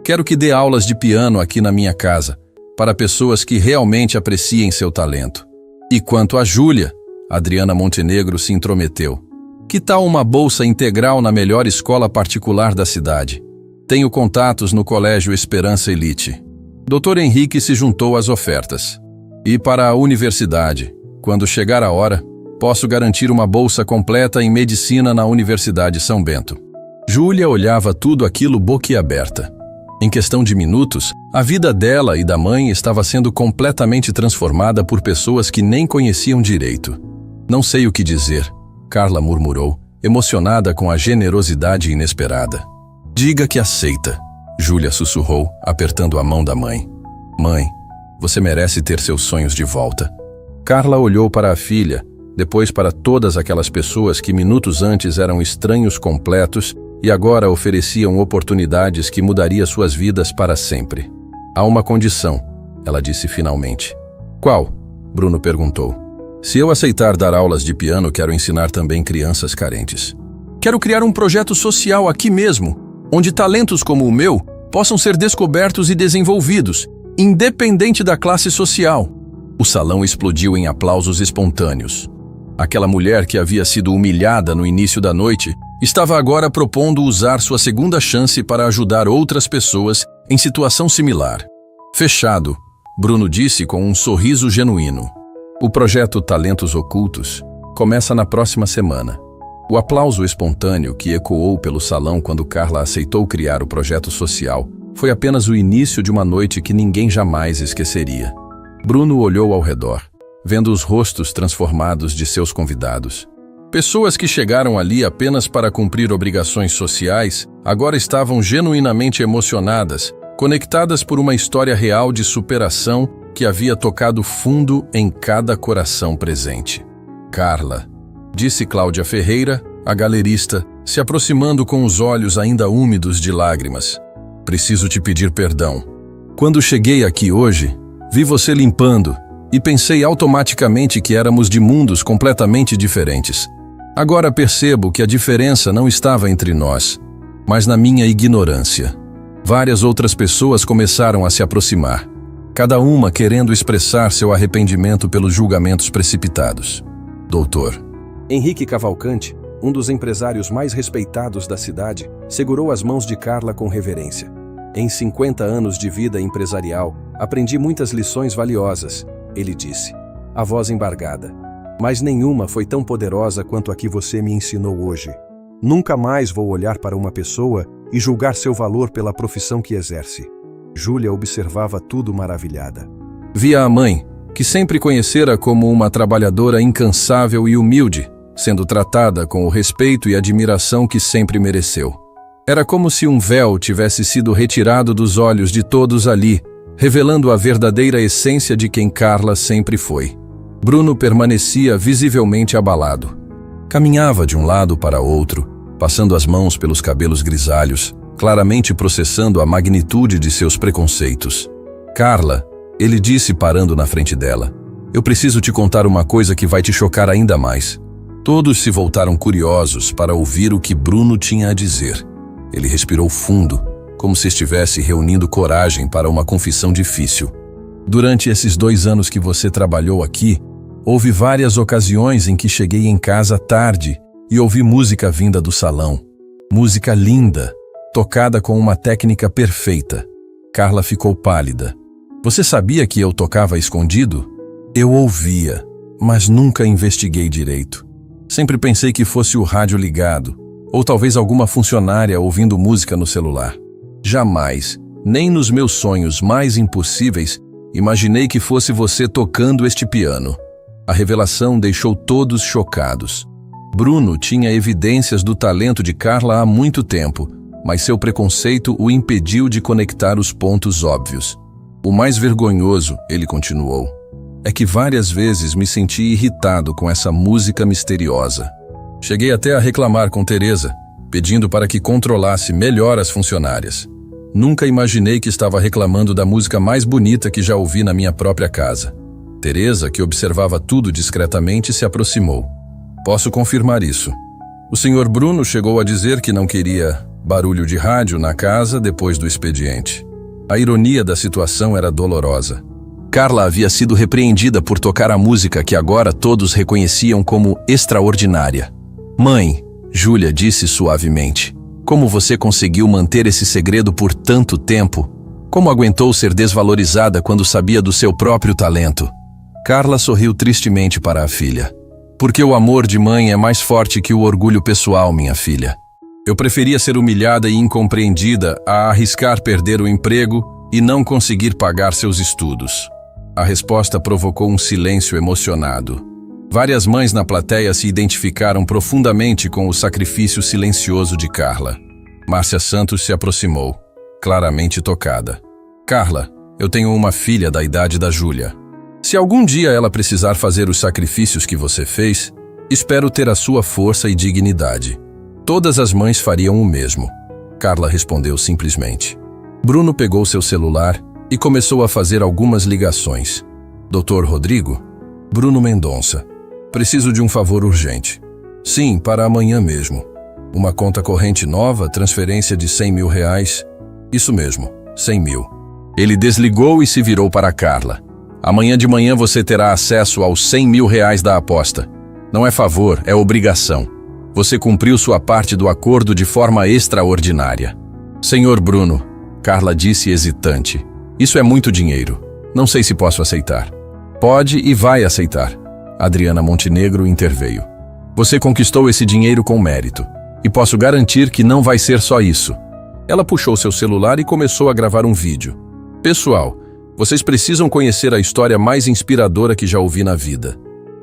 Quero que dê aulas de piano aqui na minha casa, para pessoas que realmente apreciem seu talento. E quanto a Júlia, Adriana Montenegro se intrometeu. Que tal uma bolsa integral na melhor escola particular da cidade? Tenho contatos no Colégio Esperança Elite. Dr. Henrique se juntou às ofertas. E para a universidade, quando chegar a hora, posso garantir uma bolsa completa em medicina na Universidade São Bento. Júlia olhava tudo aquilo boquiaberta. Em questão de minutos, a vida dela e da mãe estava sendo completamente transformada por pessoas que nem conheciam direito. Não sei o que dizer, Carla murmurou, emocionada com a generosidade inesperada. Diga que aceita, Júlia sussurrou, apertando a mão da mãe. Mãe, você merece ter seus sonhos de volta. Carla olhou para a filha, depois para todas aquelas pessoas que minutos antes eram estranhos completos e agora ofereciam oportunidades que mudariam suas vidas para sempre. Há uma condição, ela disse finalmente. Qual? Bruno perguntou. Se eu aceitar dar aulas de piano, quero ensinar também crianças carentes. Quero criar um projeto social aqui mesmo, onde talentos como o meu possam ser descobertos e desenvolvidos, independente da classe social. O salão explodiu em aplausos espontâneos. Aquela mulher que havia sido humilhada no início da noite estava agora propondo usar sua segunda chance para ajudar outras pessoas em situação similar. Fechado, Bruno disse com um sorriso genuíno. O projeto Talentos Ocultos começa na próxima semana. O aplauso espontâneo que ecoou pelo salão quando Carla aceitou criar o projeto social foi apenas o início de uma noite que ninguém jamais esqueceria. Bruno olhou ao redor, vendo os rostos transformados de seus convidados. Pessoas que chegaram ali apenas para cumprir obrigações sociais, agora estavam genuinamente emocionadas, conectadas por uma história real de superação que havia tocado fundo em cada coração presente. Carla, disse Cláudia Ferreira, a galerista, se aproximando com os olhos ainda úmidos de lágrimas. Preciso te pedir perdão. Quando cheguei aqui hoje, vi você limpando e pensei automaticamente que éramos de mundos completamente diferentes. Agora percebo que a diferença não estava entre nós, mas na minha ignorância. Várias outras pessoas começaram a se aproximar, cada uma querendo expressar seu arrependimento pelos julgamentos precipitados. Doutor Henrique Cavalcante, um dos empresários mais respeitados da cidade, segurou as mãos de Carla com reverência. Em 50 anos de vida empresarial, aprendi muitas lições valiosas, ele disse, a voz embargada. mas nenhuma foi tão poderosa quanto a que você me ensinou hoje. Nunca mais vou olhar para uma pessoa e julgar seu valor pela profissão que exerce. Júlia observava tudo maravilhada. Via a mãe, que sempre conhecera como uma trabalhadora incansável e humilde, sendo tratada com o respeito e admiração que sempre mereceu. Era como se um véu tivesse sido retirado dos olhos de todos ali, revelando a verdadeira essência de quem Carla sempre foi. Bruno permanecia visivelmente abalado. Caminhava de um lado para outro, passando as mãos pelos cabelos grisalhos, claramente processando a magnitude de seus preconceitos. Carla, ele disse parando na frente dela, eu preciso te contar uma coisa que vai te chocar ainda mais. Todos se voltaram curiosos para ouvir o que Bruno tinha a dizer. Ele respirou fundo, como se estivesse reunindo coragem para uma confissão difícil. Durante esses 2 anos que você trabalhou aqui, houve várias ocasiões em que cheguei em casa tarde e ouvi música vinda do salão. Música linda, tocada com uma técnica perfeita. Carla ficou pálida. Você sabia que eu tocava escondido? Eu ouvia, mas nunca investiguei direito. Sempre pensei que fosse o rádio ligado, ou talvez alguma funcionária ouvindo música no celular. Jamais, nem nos meus sonhos mais impossíveis, imaginei que fosse você tocando este piano. A revelação deixou todos chocados. Bruno tinha evidências do talento de Carla há muito tempo, mas seu preconceito o impediu de conectar os pontos óbvios. O mais vergonhoso, ele continuou, é que várias vezes me senti irritado com essa música misteriosa. Cheguei até a reclamar com Teresa, pedindo para que controlasse melhor as funcionárias. Nunca imaginei que estava reclamando da música mais bonita que já ouvi na minha própria casa. Teresa, que observava tudo discretamente, se aproximou. Posso confirmar isso. O senhor Bruno chegou a dizer que não queria barulho de rádio na casa depois do expediente. A ironia da situação era dolorosa. Carla havia sido repreendida por tocar a música que agora todos reconheciam como extraordinária. Mãe, Júlia disse suavemente, como você conseguiu manter esse segredo por tanto tempo? Como aguentou ser desvalorizada quando sabia do seu próprio talento? Carla sorriu tristemente para a filha. Porque o amor de mãe é mais forte que o orgulho pessoal, minha filha. Eu preferia ser humilhada e incompreendida a arriscar perder o emprego e não conseguir pagar seus estudos. A resposta provocou um silêncio emocionado. Várias mães na plateia se identificaram profundamente com o sacrifício silencioso de Carla. Márcia Santos se aproximou, claramente tocada. Carla, eu tenho uma filha da idade da Júlia. Se algum dia ela precisar fazer os sacrifícios que você fez, espero ter a sua força e dignidade. Todas as mães fariam o mesmo. Carla respondeu simplesmente. Bruno pegou seu celular e começou a fazer algumas ligações. Dr. Rodrigo? Bruno Mendonça. Preciso de um favor urgente. Sim, para amanhã mesmo. Uma conta corrente nova, transferência de R$100 mil. Isso mesmo, 100 mil. Ele desligou e se virou para Carla. Amanhã de manhã você terá acesso aos R$100 mil da aposta. Não é favor, é obrigação. Você cumpriu sua parte do acordo de forma extraordinária. Senhor Bruno, Carla disse hesitante, isso é muito dinheiro. Não sei se posso aceitar. Pode e vai aceitar. Adriana Montenegro interveio. Você conquistou esse dinheiro com mérito. E posso garantir que não vai ser só isso. Ela puxou seu celular e começou a gravar um vídeo. Pessoal, vocês precisam conhecer a história mais inspiradora que já ouvi na vida.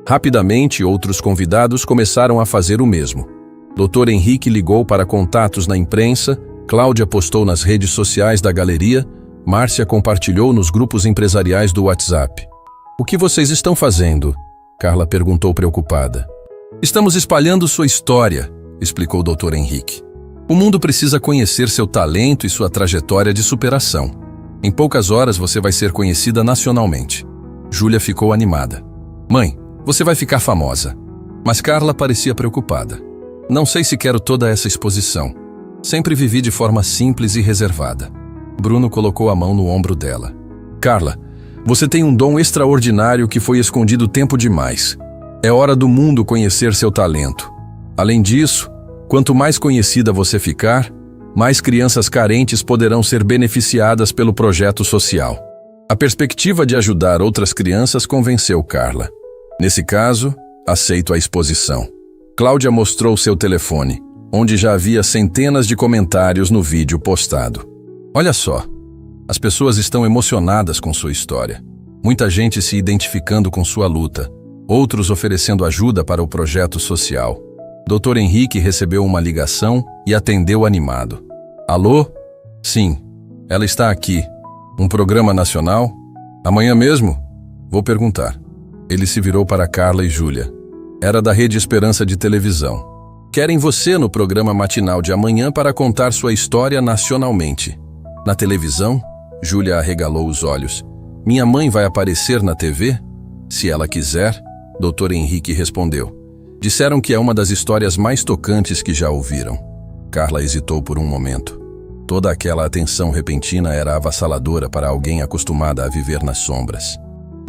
Rapidamente, outros convidados começaram a fazer o mesmo. Dr. Henrique ligou para contatos na imprensa, Cláudia postou nas redes sociais da galeria, Márcia compartilhou nos grupos empresariais do WhatsApp. O que vocês estão fazendo? Carla perguntou preocupada. Estamos espalhando sua história, explicou o Dr. Henrique. O mundo precisa conhecer seu talento e sua trajetória de superação. Em poucas horas você vai ser conhecida nacionalmente. Júlia ficou animada. Mãe, você vai ficar famosa. Mas Carla parecia preocupada. Não sei se quero toda essa exposição. Sempre vivi de forma simples e reservada. Bruno colocou a mão no ombro dela. Carla, você tem um dom extraordinário que foi escondido tempo demais. É hora do mundo conhecer seu talento. Além disso, quanto mais conhecida você ficar, mais crianças carentes poderão ser beneficiadas pelo projeto social. A perspectiva de ajudar outras crianças convenceu Carla. Nesse caso, Aceito a exposição. Cláudia mostrou seu telefone, onde já havia centenas de comentários no vídeo postado. Olha só, as pessoas estão emocionadas com sua história. Muita gente se identificando com sua luta, outros oferecendo ajuda para o projeto social. Dr. Henrique recebeu uma ligação e atendeu animado. Alô? Sim, ela está aqui. Um programa nacional? Amanhã mesmo? Vou perguntar. Ele se virou para Carla e Júlia. Era da Rede Esperança de televisão. Querem você no programa matinal de amanhã para contar sua história nacionalmente. Na televisão? Júlia arregalou os olhos. Minha mãe vai aparecer na TV? Se ela quiser, Dr. Henrique respondeu. Disseram que é uma das histórias mais tocantes que já ouviram. Carla hesitou por um momento. Toda aquela atenção repentina era avassaladora para alguém acostumada a viver nas sombras.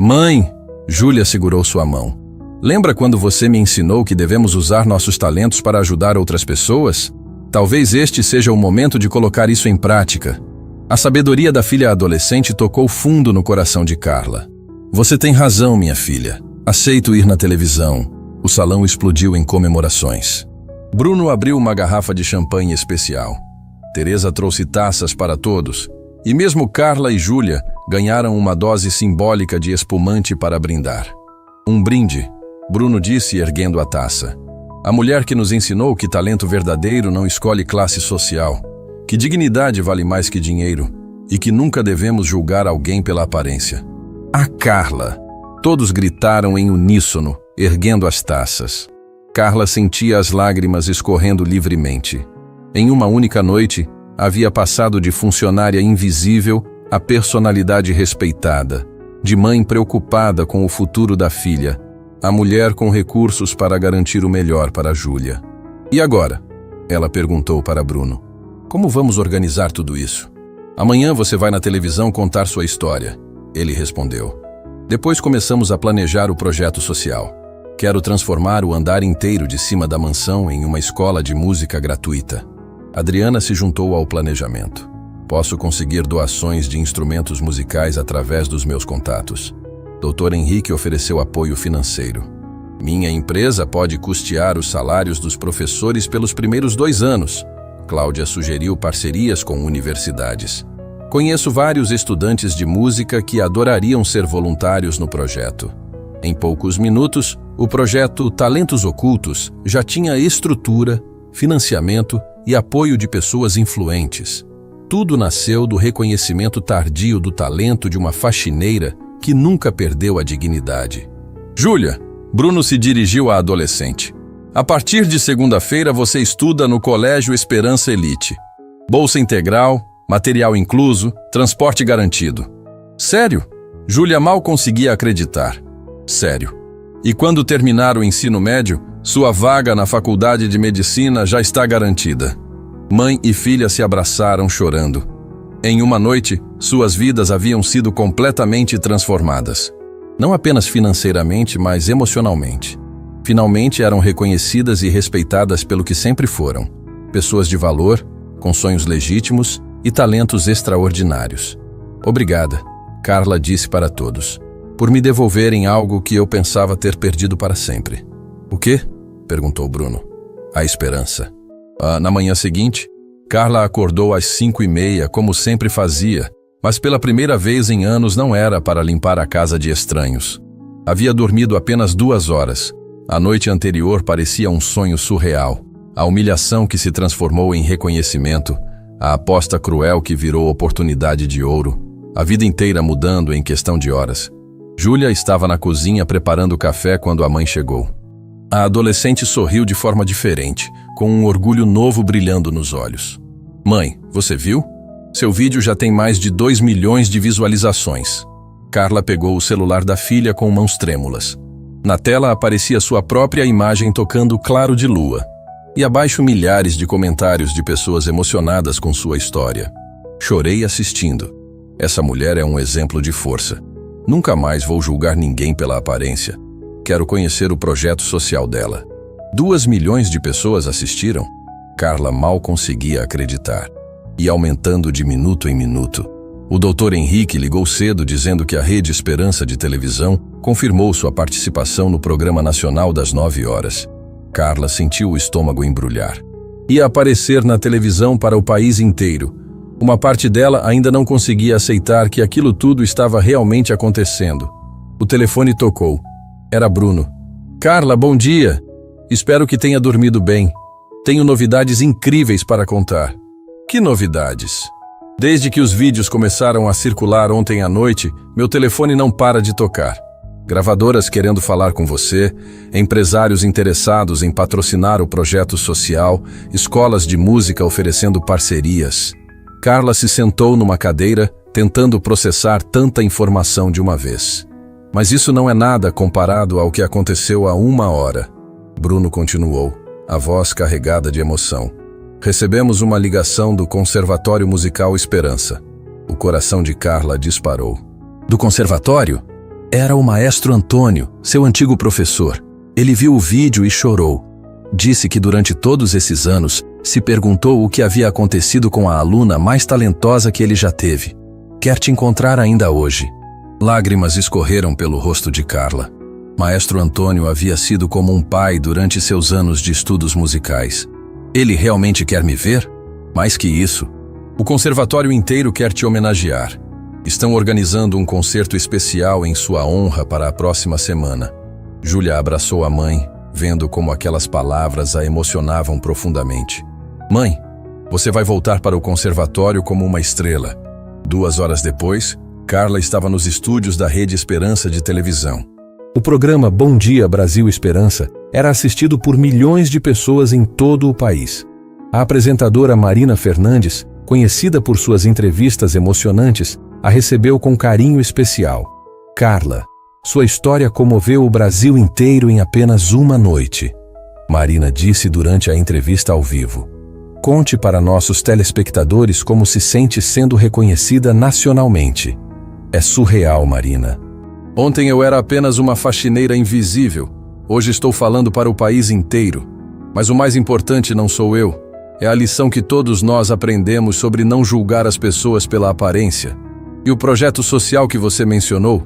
Mãe! Júlia segurou sua mão. Lembra quando você me ensinou que devemos usar nossos talentos para ajudar outras pessoas? Talvez este seja o momento de colocar isso em prática. A sabedoria da filha adolescente tocou fundo no coração de Carla. Você tem razão, minha filha. Aceito ir na televisão. O salão explodiu em comemorações. Bruno abriu uma garrafa de champanhe especial. Teresa trouxe taças para todos. E mesmo Carla e Júlia ganharam uma dose simbólica de espumante para brindar. Um brinde, Bruno disse erguendo a taça. A mulher que nos ensinou que talento verdadeiro não escolhe classe social, que dignidade vale mais que dinheiro e que nunca devemos julgar alguém pela aparência. A Carla! Todos gritaram em uníssono, erguendo as taças. Carla sentia as lágrimas escorrendo livremente. Em uma única noite, havia passado de funcionária invisível a personalidade respeitada, de mãe preocupada com o futuro da filha, a mulher com recursos para garantir o melhor para Júlia. E agora? Ela perguntou para Bruno. Como vamos organizar tudo isso? Amanhã você vai na televisão contar sua história, ele respondeu. Depois começamos a planejar o projeto social. Quero transformar o andar inteiro de cima da mansão em uma escola de música gratuita. Adriana se juntou ao planejamento. Posso conseguir doações de instrumentos musicais através dos meus contatos. Dr. Henrique ofereceu apoio financeiro. Minha empresa pode custear os salários dos professores pelos primeiros 2 anos. Cláudia sugeriu parcerias com universidades. Conheço vários estudantes de música que adorariam ser voluntários no projeto. Em poucos minutos, o projeto Talentos Ocultos já tinha estrutura, financiamento e apoio de pessoas influentes. Tudo nasceu do reconhecimento tardio do talento de uma faxineira que nunca perdeu a dignidade. Júlia, Bruno se dirigiu à adolescente. A partir de segunda-feira você estuda no Colégio Esperança Elite. Bolsa integral, material incluso, transporte garantido. Sério? Júlia mal conseguia acreditar. Sério. E quando terminar o ensino médio, sua vaga na faculdade de medicina já está garantida. Mãe e filha se abraçaram chorando. Em uma noite, suas vidas haviam sido completamente transformadas. Não apenas financeiramente, mas emocionalmente. Finalmente eram reconhecidas e respeitadas pelo que sempre foram. Pessoas de valor, com sonhos legítimos e talentos extraordinários. Obrigada, Carla disse para todos, por me devolverem algo que eu pensava ter perdido para sempre. O quê? Perguntou Bruno. A esperança. Na manhã seguinte, Carla acordou às 5h30, como sempre fazia, mas pela primeira vez em anos não era para limpar a casa de estranhos. Havia dormido apenas 2 horas. A noite anterior parecia um sonho surreal. A humilhação que se transformou em reconhecimento, a aposta cruel que virou oportunidade de ouro, a vida inteira mudando em questão de horas. Júlia estava na cozinha preparando o café quando a mãe chegou. A adolescente sorriu de forma diferente, com um orgulho novo brilhando nos olhos. Mãe, você viu? Seu vídeo já tem mais de 2 milhões de visualizações. Carla pegou o celular da filha com mãos trêmulas. Na tela aparecia sua própria imagem tocando Claro de Lua. E abaixo milhares de comentários de pessoas emocionadas com sua história. Chorei assistindo. Essa mulher é um exemplo de força. Nunca mais vou julgar ninguém pela aparência. Quero conhecer o projeto social dela. 2 milhões de pessoas assistiram? Carla mal conseguia acreditar. E aumentando de minuto em minuto. O Dr. Henrique ligou cedo dizendo que a Rede Esperança de televisão confirmou sua participação no Programa Nacional das 9 horas. Carla sentiu o estômago embrulhar. Ia aparecer na televisão para o país inteiro. Uma parte dela ainda não conseguia aceitar que aquilo tudo estava realmente acontecendo. O telefone tocou. Era Bruno. Carla, bom dia. Espero que tenha dormido bem. Tenho novidades incríveis para contar. Que novidades? Desde que os vídeos começaram a circular ontem à noite, meu telefone não para de tocar. Gravadoras querendo falar com você, empresários interessados em patrocinar o projeto social, escolas de música oferecendo parcerias. Carla se sentou numa cadeira, tentando processar tanta informação de uma vez. Mas isso não é nada comparado ao que aconteceu há 1 hora. Bruno continuou, a voz carregada de emoção. Recebemos uma ligação do Conservatório Musical Esperança. O coração de Carla disparou. Do conservatório? Era o maestro Antônio, seu antigo professor. Ele viu o vídeo e chorou. Disse que durante todos esses anos se perguntou o que havia acontecido com a aluna mais talentosa que ele já teve. Quer te encontrar ainda hoje. Lágrimas escorreram pelo rosto de Carla. Maestro Antônio havia sido como um pai durante seus anos de estudos musicais. Ele realmente quer me ver? Mais que isso, o conservatório inteiro quer te homenagear. Estão organizando um concerto especial em sua honra para a próxima semana. Júlia abraçou a mãe, vendo como aquelas palavras a emocionavam profundamente. Mãe, você vai voltar para o conservatório como uma estrela. 2 horas depois, Carla estava nos estúdios da Rede Esperança de televisão. O programa Bom Dia Brasil Esperança era assistido por milhões de pessoas em todo o país. A apresentadora Marina Fernandes, conhecida por suas entrevistas emocionantes, a recebeu com carinho especial. Carla, sua história comoveu o Brasil inteiro em apenas 1 noite. Marina disse durante a entrevista ao vivo. Conte para nossos telespectadores como se sente sendo reconhecida nacionalmente. É surreal, Marina. Ontem eu era apenas uma faxineira invisível. Hoje estou falando para o país inteiro. Mas o mais importante não sou eu. É a lição que todos nós aprendemos sobre não julgar as pessoas pela aparência. E o projeto social que você mencionou?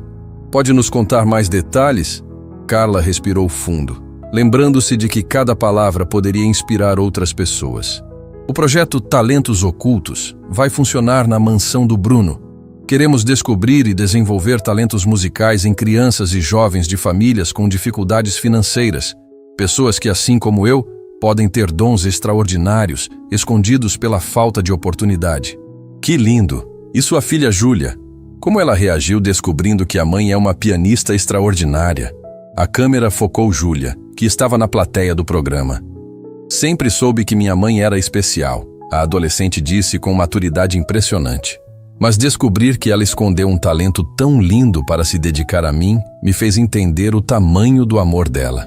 Pode nos contar mais detalhes? Carla respirou fundo, lembrando-se de que cada palavra poderia inspirar outras pessoas. O projeto Talentos Ocultos vai funcionar na mansão do Bruno. Queremos descobrir e desenvolver talentos musicais em crianças e jovens de famílias com dificuldades financeiras, pessoas que, assim como eu, podem ter dons extraordinários, escondidos pela falta de oportunidade. Que lindo! E sua filha Júlia? Como ela reagiu descobrindo que a mãe é uma pianista extraordinária? A câmera focou Júlia, que estava na plateia do programa. Sempre soube que minha mãe era especial, a adolescente disse com maturidade impressionante. Mas descobrir que ela escondeu um talento tão lindo para se dedicar a mim me fez entender o tamanho do amor dela.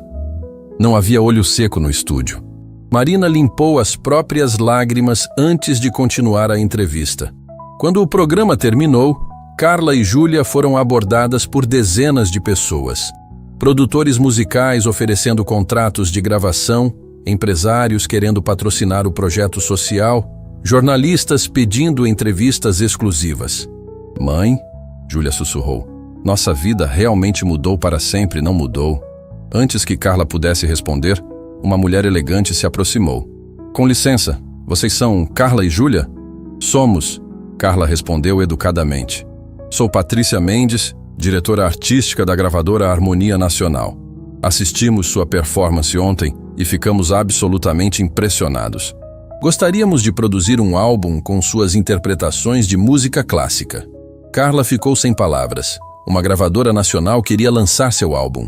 Não havia olho seco no estúdio. Marina limpou as próprias lágrimas antes de continuar a entrevista. Quando o programa terminou, Carla e Júlia foram abordadas por dezenas de pessoas. Produtores musicais oferecendo contratos de gravação, empresários querendo patrocinar o projeto social, jornalistas pedindo entrevistas exclusivas. Mãe, Júlia sussurrou, nossa vida realmente mudou para sempre, não mudou? Antes que Carla pudesse responder, uma mulher elegante se aproximou. Com licença, vocês são Carla e Júlia? Somos, Carla respondeu educadamente. Sou Patrícia Mendes, diretora artística da gravadora Harmonia Nacional. Assistimos sua performance ontem e ficamos absolutamente impressionados. Gostaríamos de produzir um álbum com suas interpretações de música clássica. Carla ficou sem palavras. Uma gravadora nacional queria lançar seu álbum.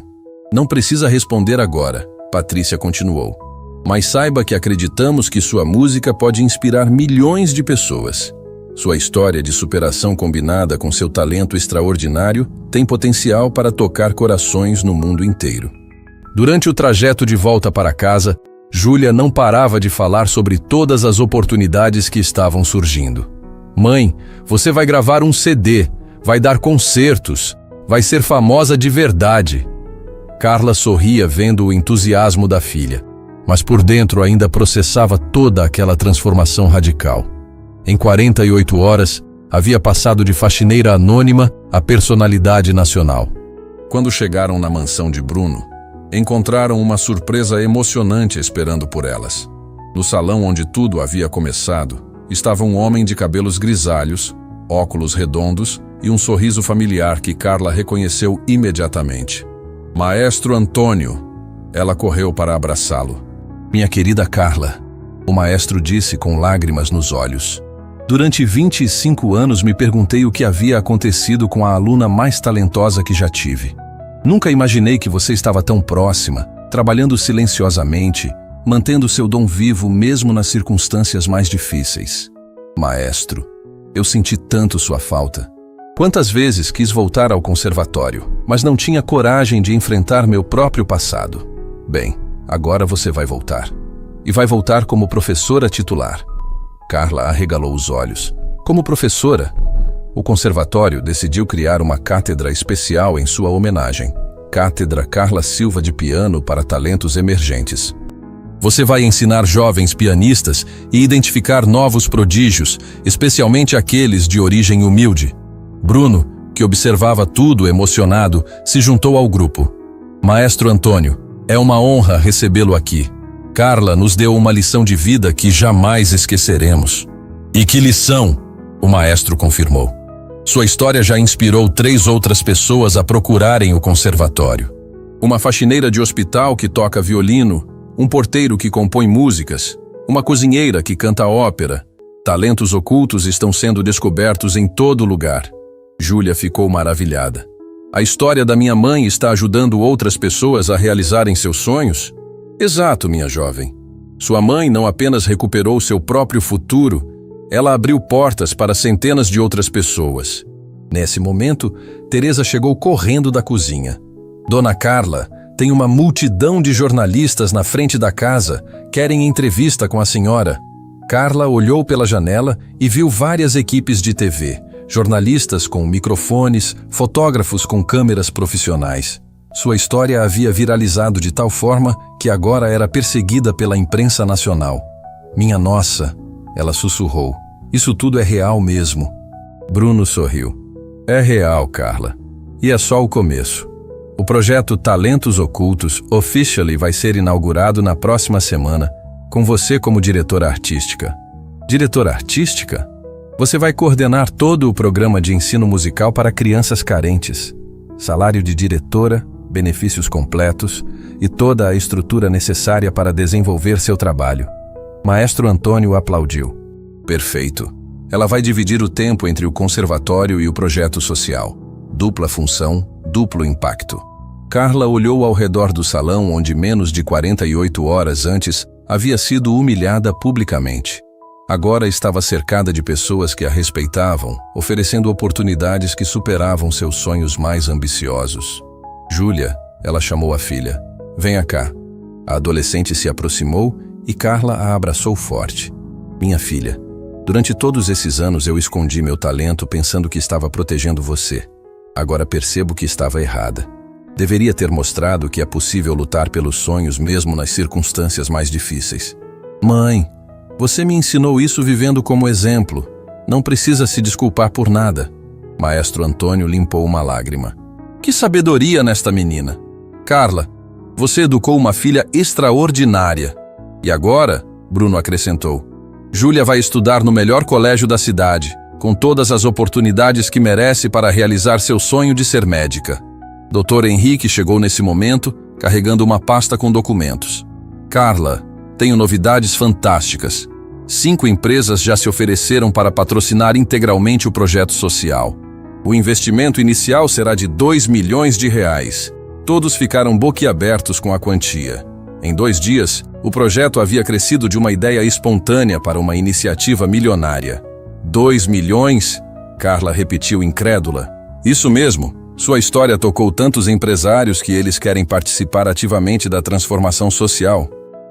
Não precisa responder agora, Patrícia continuou. Mas saiba que acreditamos que sua música pode inspirar milhões de pessoas. Sua história de superação combinada com seu talento extraordinário tem potencial para tocar corações no mundo inteiro. Durante o trajeto de volta para casa, Júlia não parava de falar sobre todas as oportunidades que estavam surgindo. Mãe, você vai gravar um CD, vai dar concertos, vai ser famosa de verdade. Carla sorria vendo o entusiasmo da filha, mas por dentro ainda processava toda aquela transformação radical. Em 48 horas, havia passado de faxineira anônima a personalidade nacional. Quando chegaram na mansão de Bruno, encontraram uma surpresa emocionante esperando por elas. No salão onde tudo havia começado, estava um homem de cabelos grisalhos, óculos redondos e um sorriso familiar que Carla reconheceu imediatamente. Maestro Antônio. Ela correu para abraçá-lo. Minha querida Carla, o maestro disse com lágrimas nos olhos. Durante 25 anos me perguntei o que havia acontecido com a aluna mais talentosa que já tive. Nunca imaginei que você estava tão próxima, trabalhando silenciosamente, mantendo seu dom vivo mesmo nas circunstâncias mais difíceis. Maestro, eu senti tanto sua falta. Quantas vezes quis voltar ao conservatório, mas não tinha coragem de enfrentar meu próprio passado. Bem, agora você vai voltar. E vai voltar como professora titular. Carla arregalou os olhos. Como professora? O conservatório decidiu criar uma cátedra especial em sua homenagem. Cátedra Carla Silva de Piano para Talentos Emergentes. Você vai ensinar jovens pianistas e identificar novos prodígios, especialmente aqueles de origem humilde. Bruno, que observava tudo emocionado, se juntou ao grupo. Maestro Antônio, é uma honra recebê-lo aqui. Carla nos deu uma lição de vida que jamais esqueceremos. E que lição? O maestro confirmou. Sua história já inspirou 3 outras pessoas a procurarem o conservatório. Uma faxineira de hospital que toca violino, um porteiro que compõe músicas, uma cozinheira que canta ópera. Talentos ocultos estão sendo descobertos em todo lugar. Júlia ficou maravilhada. A história da minha mãe está ajudando outras pessoas a realizarem seus sonhos? Exato, minha jovem. Sua mãe não apenas recuperou seu próprio futuro, ela abriu portas para centenas de outras pessoas. Nesse momento, Teresa chegou correndo da cozinha. Dona Carla, tem uma multidão de jornalistas na frente da casa, querem entrevista com a senhora. Carla olhou pela janela e viu várias equipes de TV, jornalistas com microfones, fotógrafos com câmeras profissionais. Sua história havia viralizado de tal forma que agora era perseguida pela imprensa nacional. Minha nossa, ela sussurrou. Isso tudo é real mesmo. Bruno sorriu. É real, Carla. E é só o começo. O projeto Talentos Ocultos Officially vai ser inaugurado na próxima semana, com você como diretora artística. Diretora artística? Você vai coordenar todo o programa de ensino musical para crianças carentes. Salário de diretora, benefícios completos e toda a estrutura necessária para desenvolver seu trabalho. Maestro Antônio aplaudiu. Perfeito. Ela vai dividir o tempo entre o conservatório e o projeto social. Dupla função, duplo impacto. Carla olhou ao redor do salão onde menos de 48 horas antes havia sido humilhada publicamente. Agora estava cercada de pessoas que a respeitavam, oferecendo oportunidades que superavam seus sonhos mais ambiciosos. Júlia, ela chamou a filha. Venha cá. A adolescente se aproximou e Carla a abraçou forte. Minha filha, durante todos esses anos eu escondi meu talento pensando que estava protegendo você. Agora percebo que estava errada. Deveria ter mostrado que é possível lutar pelos sonhos mesmo nas circunstâncias mais difíceis. Mãe, você me ensinou isso vivendo como exemplo. Não precisa se desculpar por nada. Maestro Antônio limpou uma lágrima. Que sabedoria nesta menina. Carla, você educou uma filha extraordinária. E agora, Bruno acrescentou, Júlia vai estudar no melhor colégio da cidade, com todas as oportunidades que merece para realizar seu sonho de ser médica. Dr. Henrique chegou nesse momento, carregando uma pasta com documentos. Carla, tenho novidades fantásticas. 5 empresas já se ofereceram para patrocinar integralmente o projeto social. O investimento inicial será de R$2 milhões. Todos ficaram boquiabertos com a quantia. Em 2 dias, o projeto havia crescido de uma ideia espontânea para uma iniciativa milionária. 2 milhões? Carla repetiu incrédula. Isso mesmo. Sua história tocou tantos empresários que eles querem participar ativamente da transformação social.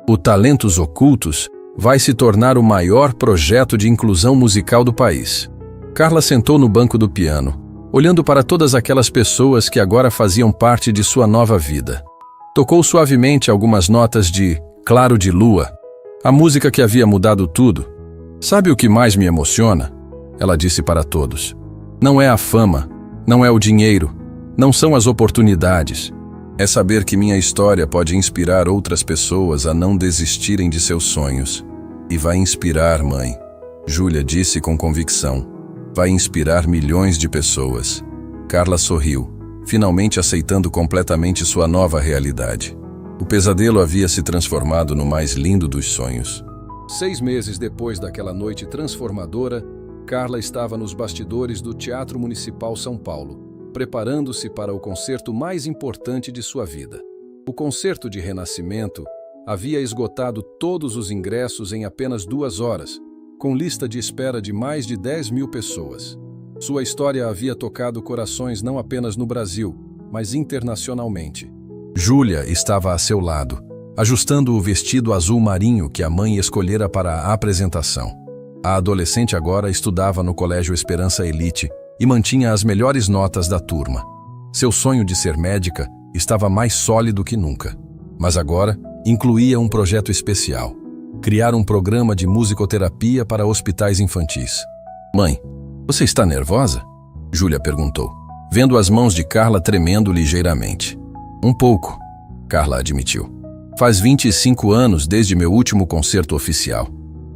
O Talentos Ocultos vai se tornar o maior projeto de inclusão musical do país. Carla sentou no banco do piano, olhando para todas aquelas pessoas que agora faziam parte de sua nova vida. Tocou suavemente algumas notas de Claro de Lua, a música que havia mudado tudo. Sabe o que mais me emociona? ela disse para todos. Não é a fama, não é o dinheiro, não são as oportunidades. É saber que minha história pode inspirar outras pessoas a não desistirem de seus sonhos. E vai inspirar, mãe. Júlia disse com convicção. Vai inspirar milhões de pessoas. Carla sorriu, finalmente aceitando completamente sua nova realidade. O pesadelo havia se transformado no mais lindo dos sonhos. 6 meses depois daquela noite transformadora, Carla estava nos bastidores do Teatro Municipal São Paulo, preparando-se para o concerto mais importante de sua vida. O concerto de renascimento havia esgotado todos os ingressos em apenas 2 horas, com lista de espera de mais de 10.000 pessoas. Sua história havia tocado corações não apenas no Brasil, mas internacionalmente. Júlia estava a seu lado, ajustando o vestido azul marinho que a mãe escolhera para a apresentação. A adolescente agora estudava no Colégio Esperança Elite e mantinha as melhores notas da turma. Seu sonho de ser médica estava mais sólido que nunca, mas agora incluía um projeto especial: criar um programa de musicoterapia para hospitais infantis. Mãe, você está nervosa? Júlia perguntou, vendo as mãos de Carla tremendo ligeiramente. Um pouco, Carla admitiu. Faz 25 anos desde meu último concerto oficial,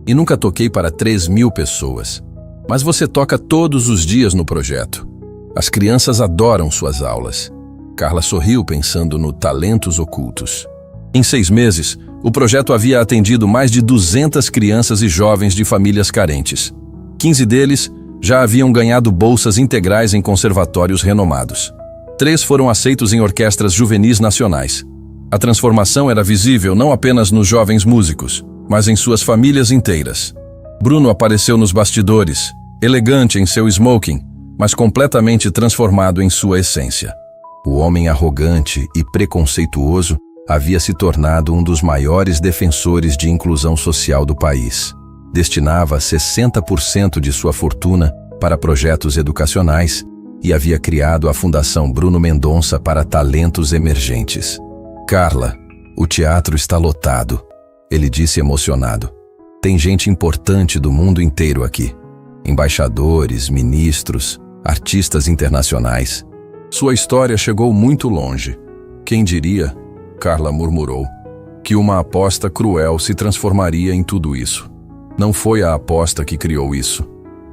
e nunca toquei para 3.000 pessoas. Mas você toca todos os dias no projeto. As crianças adoram suas aulas. Carla sorriu pensando no talentos ocultos. Em 6 meses, o projeto havia atendido mais de 200 crianças e jovens de famílias carentes. 15 deles já haviam ganhado bolsas integrais em conservatórios renomados. 3 foram aceitos em orquestras juvenis nacionais. A transformação era visível não apenas nos jovens músicos, mas em suas famílias inteiras. Bruno apareceu nos bastidores, elegante em seu smoking, mas completamente transformado em sua essência. O homem arrogante e preconceituoso havia se tornado um dos maiores defensores de inclusão social do país. Destinava 60% de sua fortuna para projetos educacionais e havia criado a Fundação Bruno Mendonça para talentos emergentes. Carla, o teatro está lotado, ele disse emocionado. Tem gente importante do mundo inteiro aqui. Embaixadores, ministros, artistas internacionais. Sua história chegou muito longe. Quem diria, Carla murmurou, que uma aposta cruel se transformaria em tudo isso. Não foi a aposta que criou isso.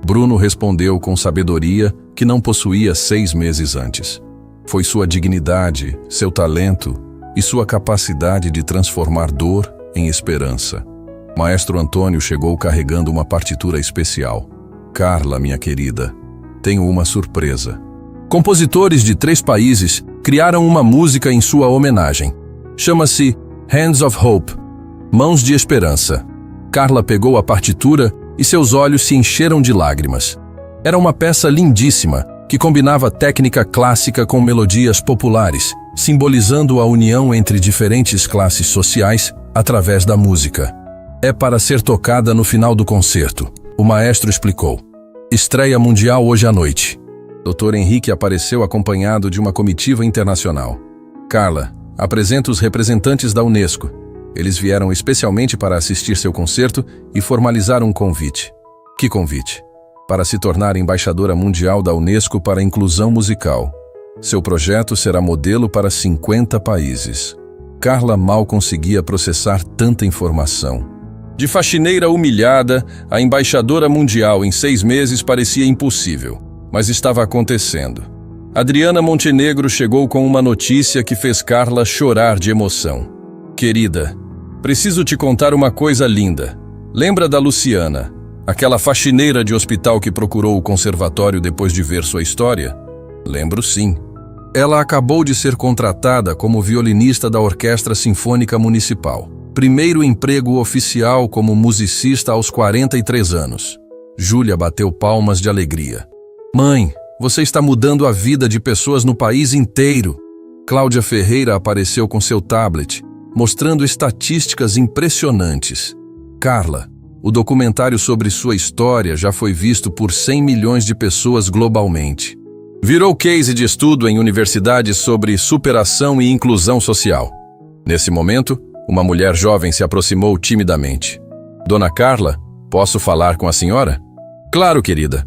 Bruno respondeu com sabedoria que não possuía 6 meses antes. Foi sua dignidade, seu talento e sua capacidade de transformar dor em esperança. Maestro Antônio chegou carregando uma partitura especial. Carla, minha querida, tenho uma surpresa. Compositores de 3 países criaram uma música em sua homenagem. Chama-se Hands of Hope, Mãos de Esperança. Carla pegou a partitura e seus olhos se encheram de lágrimas. Era uma peça lindíssima, que combinava técnica clássica com melodias populares, simbolizando a união entre diferentes classes sociais através da música. É para ser tocada no final do concerto, o maestro explicou. Estreia mundial hoje à noite. Dr. Henrique apareceu acompanhado de uma comitiva internacional. Carla, apresenta os representantes da Unesco. Eles vieram especialmente para assistir seu concerto e formalizar um convite. Que convite? Para se tornar embaixadora mundial da Unesco para a inclusão musical. Seu projeto será modelo para 50 países. Carla mal conseguia processar tanta informação. De faxineira humilhada, a embaixadora mundial em 6 meses parecia impossível, mas estava acontecendo. Adriana Montenegro chegou com uma notícia que fez Carla chorar de emoção. Querida, preciso te contar uma coisa linda. Lembra da Luciana, aquela faxineira de hospital que procurou o conservatório depois de ver sua história? Lembro sim. Ela acabou de ser contratada como violinista da Orquestra Sinfônica Municipal. Primeiro emprego oficial como musicista aos 43 anos. Júlia bateu palmas de alegria. Mãe, você está mudando a vida de pessoas no país inteiro. Cláudia Ferreira apareceu com seu tablet, mostrando estatísticas impressionantes. Carla, o documentário sobre sua história já foi visto por 100 milhões de pessoas globalmente. Virou case de estudo em universidades sobre superação e inclusão social. Nesse momento, uma mulher jovem se aproximou timidamente. Dona Carla, posso falar com a senhora? Claro, querida.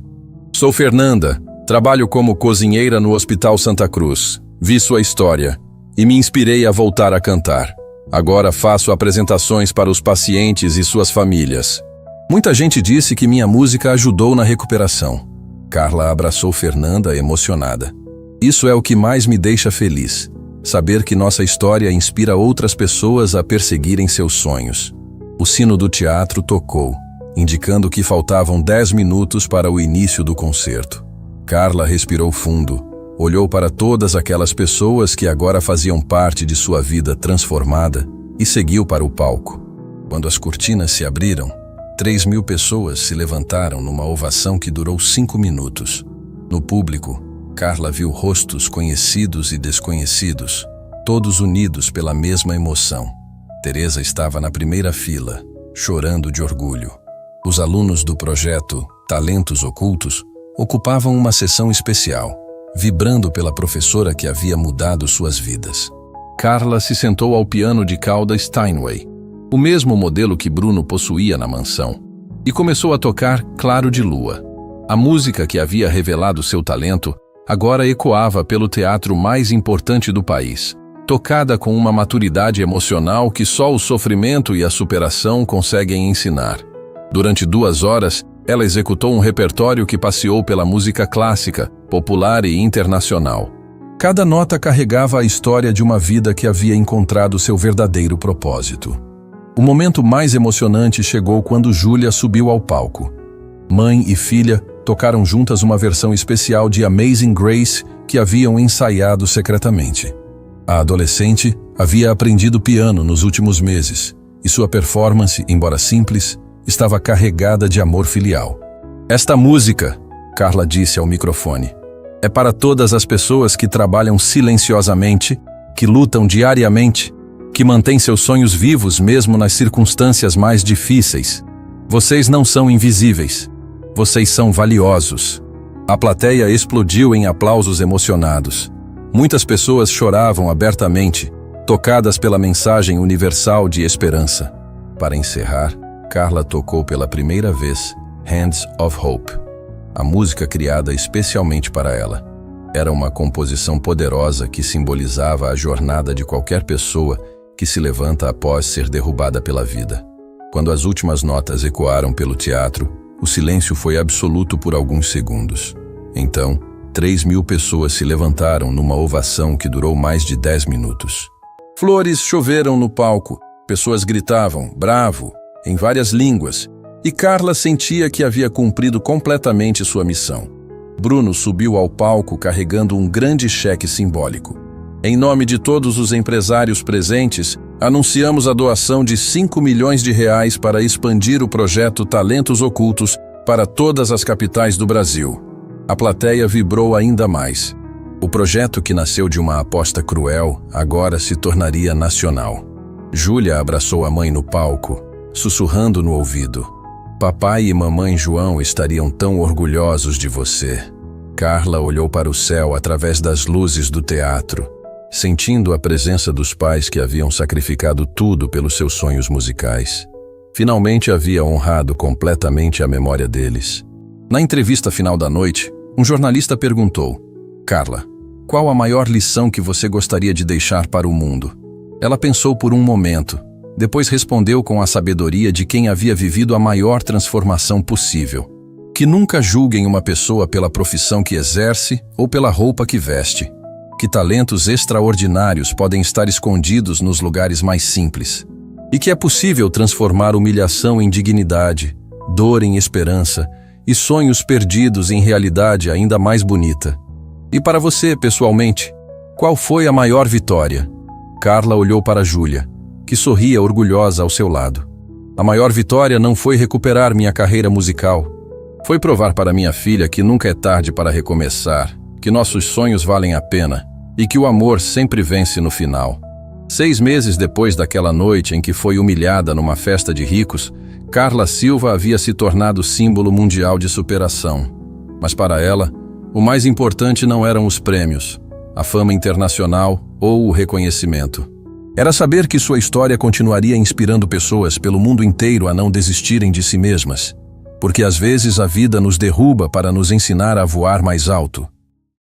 Sou Fernanda, trabalho como cozinheira no Hospital Santa Cruz. Vi sua história e me inspirei a voltar a cantar. Agora faço apresentações para os pacientes e suas famílias. Muita gente disse que minha música ajudou na recuperação. Carla abraçou Fernanda emocionada. Isso é o que mais me deixa feliz. Saber que nossa história inspira outras pessoas a perseguirem seus sonhos. O sino do teatro tocou, indicando que faltavam 10 minutos para o início do concerto. Carla respirou fundo, olhou para todas aquelas pessoas que agora faziam parte de sua vida transformada e seguiu para o palco. Quando as cortinas se abriram, 3.000 pessoas se levantaram numa ovação que durou 5 minutos. No público, Carla viu rostos conhecidos e desconhecidos, todos unidos pela mesma emoção. Teresa estava na primeira fila, chorando de orgulho. Os alunos do projeto Talentos Ocultos ocupavam uma sessão especial, vibrando pela professora que havia mudado suas vidas. Carla se sentou ao piano de cauda Steinway, o mesmo modelo que Bruno possuía na mansão, e começou a tocar Claro de Lua. A música que havia revelado seu talento agora ecoava pelo teatro mais importante do país, tocada com uma maturidade emocional que só o sofrimento e a superação conseguem ensinar. Durante 2 horas, ela executou um repertório que passeou pela música clássica, popular e internacional. Cada nota carregava a história de uma vida que havia encontrado seu verdadeiro propósito. O momento mais emocionante chegou quando Júlia subiu ao palco. Mãe e filha tocaram juntas uma versão especial de Amazing Grace que haviam ensaiado secretamente. A adolescente havia aprendido piano nos últimos meses, e sua performance, embora simples, estava carregada de amor filial. Esta música, Carla disse ao microfone, é para todas as pessoas que trabalham silenciosamente, que lutam diariamente, que mantêm seus sonhos vivos mesmo nas circunstâncias mais difíceis. Vocês não são invisíveis. Vocês são valiosos. A plateia explodiu em aplausos emocionados. Muitas pessoas choravam abertamente, tocadas pela mensagem universal de esperança. Para encerrar, Carla tocou pela primeira vez Hands of Hope, a música criada especialmente para ela. Era uma composição poderosa que simbolizava a jornada de qualquer pessoa que se levanta após ser derrubada pela vida. Quando as últimas notas ecoaram pelo teatro, o silêncio foi absoluto por alguns segundos. Então, 3.000 pessoas se levantaram numa ovação que durou mais de 10 minutos. Flores choveram no palco, pessoas gritavam, bravo, em várias línguas, e Carla sentia que havia cumprido completamente sua missão. Bruno subiu ao palco carregando um grande cheque simbólico. Em nome de todos os empresários presentes, anunciamos a doação de 5 milhões de reais para expandir o projeto Talentos Ocultos para todas as capitais do Brasil. A plateia vibrou ainda mais. O projeto, que nasceu de uma aposta cruel, agora se tornaria nacional. Júlia abraçou a mãe no palco, sussurrando no ouvido. Papai e mamãe João estariam tão orgulhosos de você. Carla olhou para o céu através das luzes do teatro, sentindo a presença dos pais que haviam sacrificado tudo pelos seus sonhos musicais. Finalmente havia honrado completamente a memória deles. Na entrevista final da noite, um jornalista perguntou: Carla, qual a maior lição que você gostaria de deixar para o mundo? Ela pensou por um momento, depois respondeu com a sabedoria de quem havia vivido a maior transformação possível. Que nunca julguem uma pessoa pela profissão que exerce ou pela roupa que veste. Que talentos extraordinários podem estar escondidos nos lugares mais simples. E que é possível transformar humilhação em dignidade, dor em esperança e sonhos perdidos em realidade ainda mais bonita. E para você, pessoalmente, qual foi a maior vitória? Carla olhou para Júlia, que sorria orgulhosa ao seu lado. A maior vitória não foi recuperar minha carreira musical. Foi provar para minha filha que nunca é tarde para recomeçar, que nossos sonhos valem a pena e que o amor sempre vence no final. 6 meses depois daquela noite em que foi humilhada numa festa de ricos, Carla Silva havia se tornado símbolo mundial de superação. Mas para ela, o mais importante não eram os prêmios, a fama internacional ou o reconhecimento. Era saber que sua história continuaria inspirando pessoas pelo mundo inteiro a não desistirem de si mesmas. porque às vezes a vida nos derruba para nos ensinar a voar mais alto.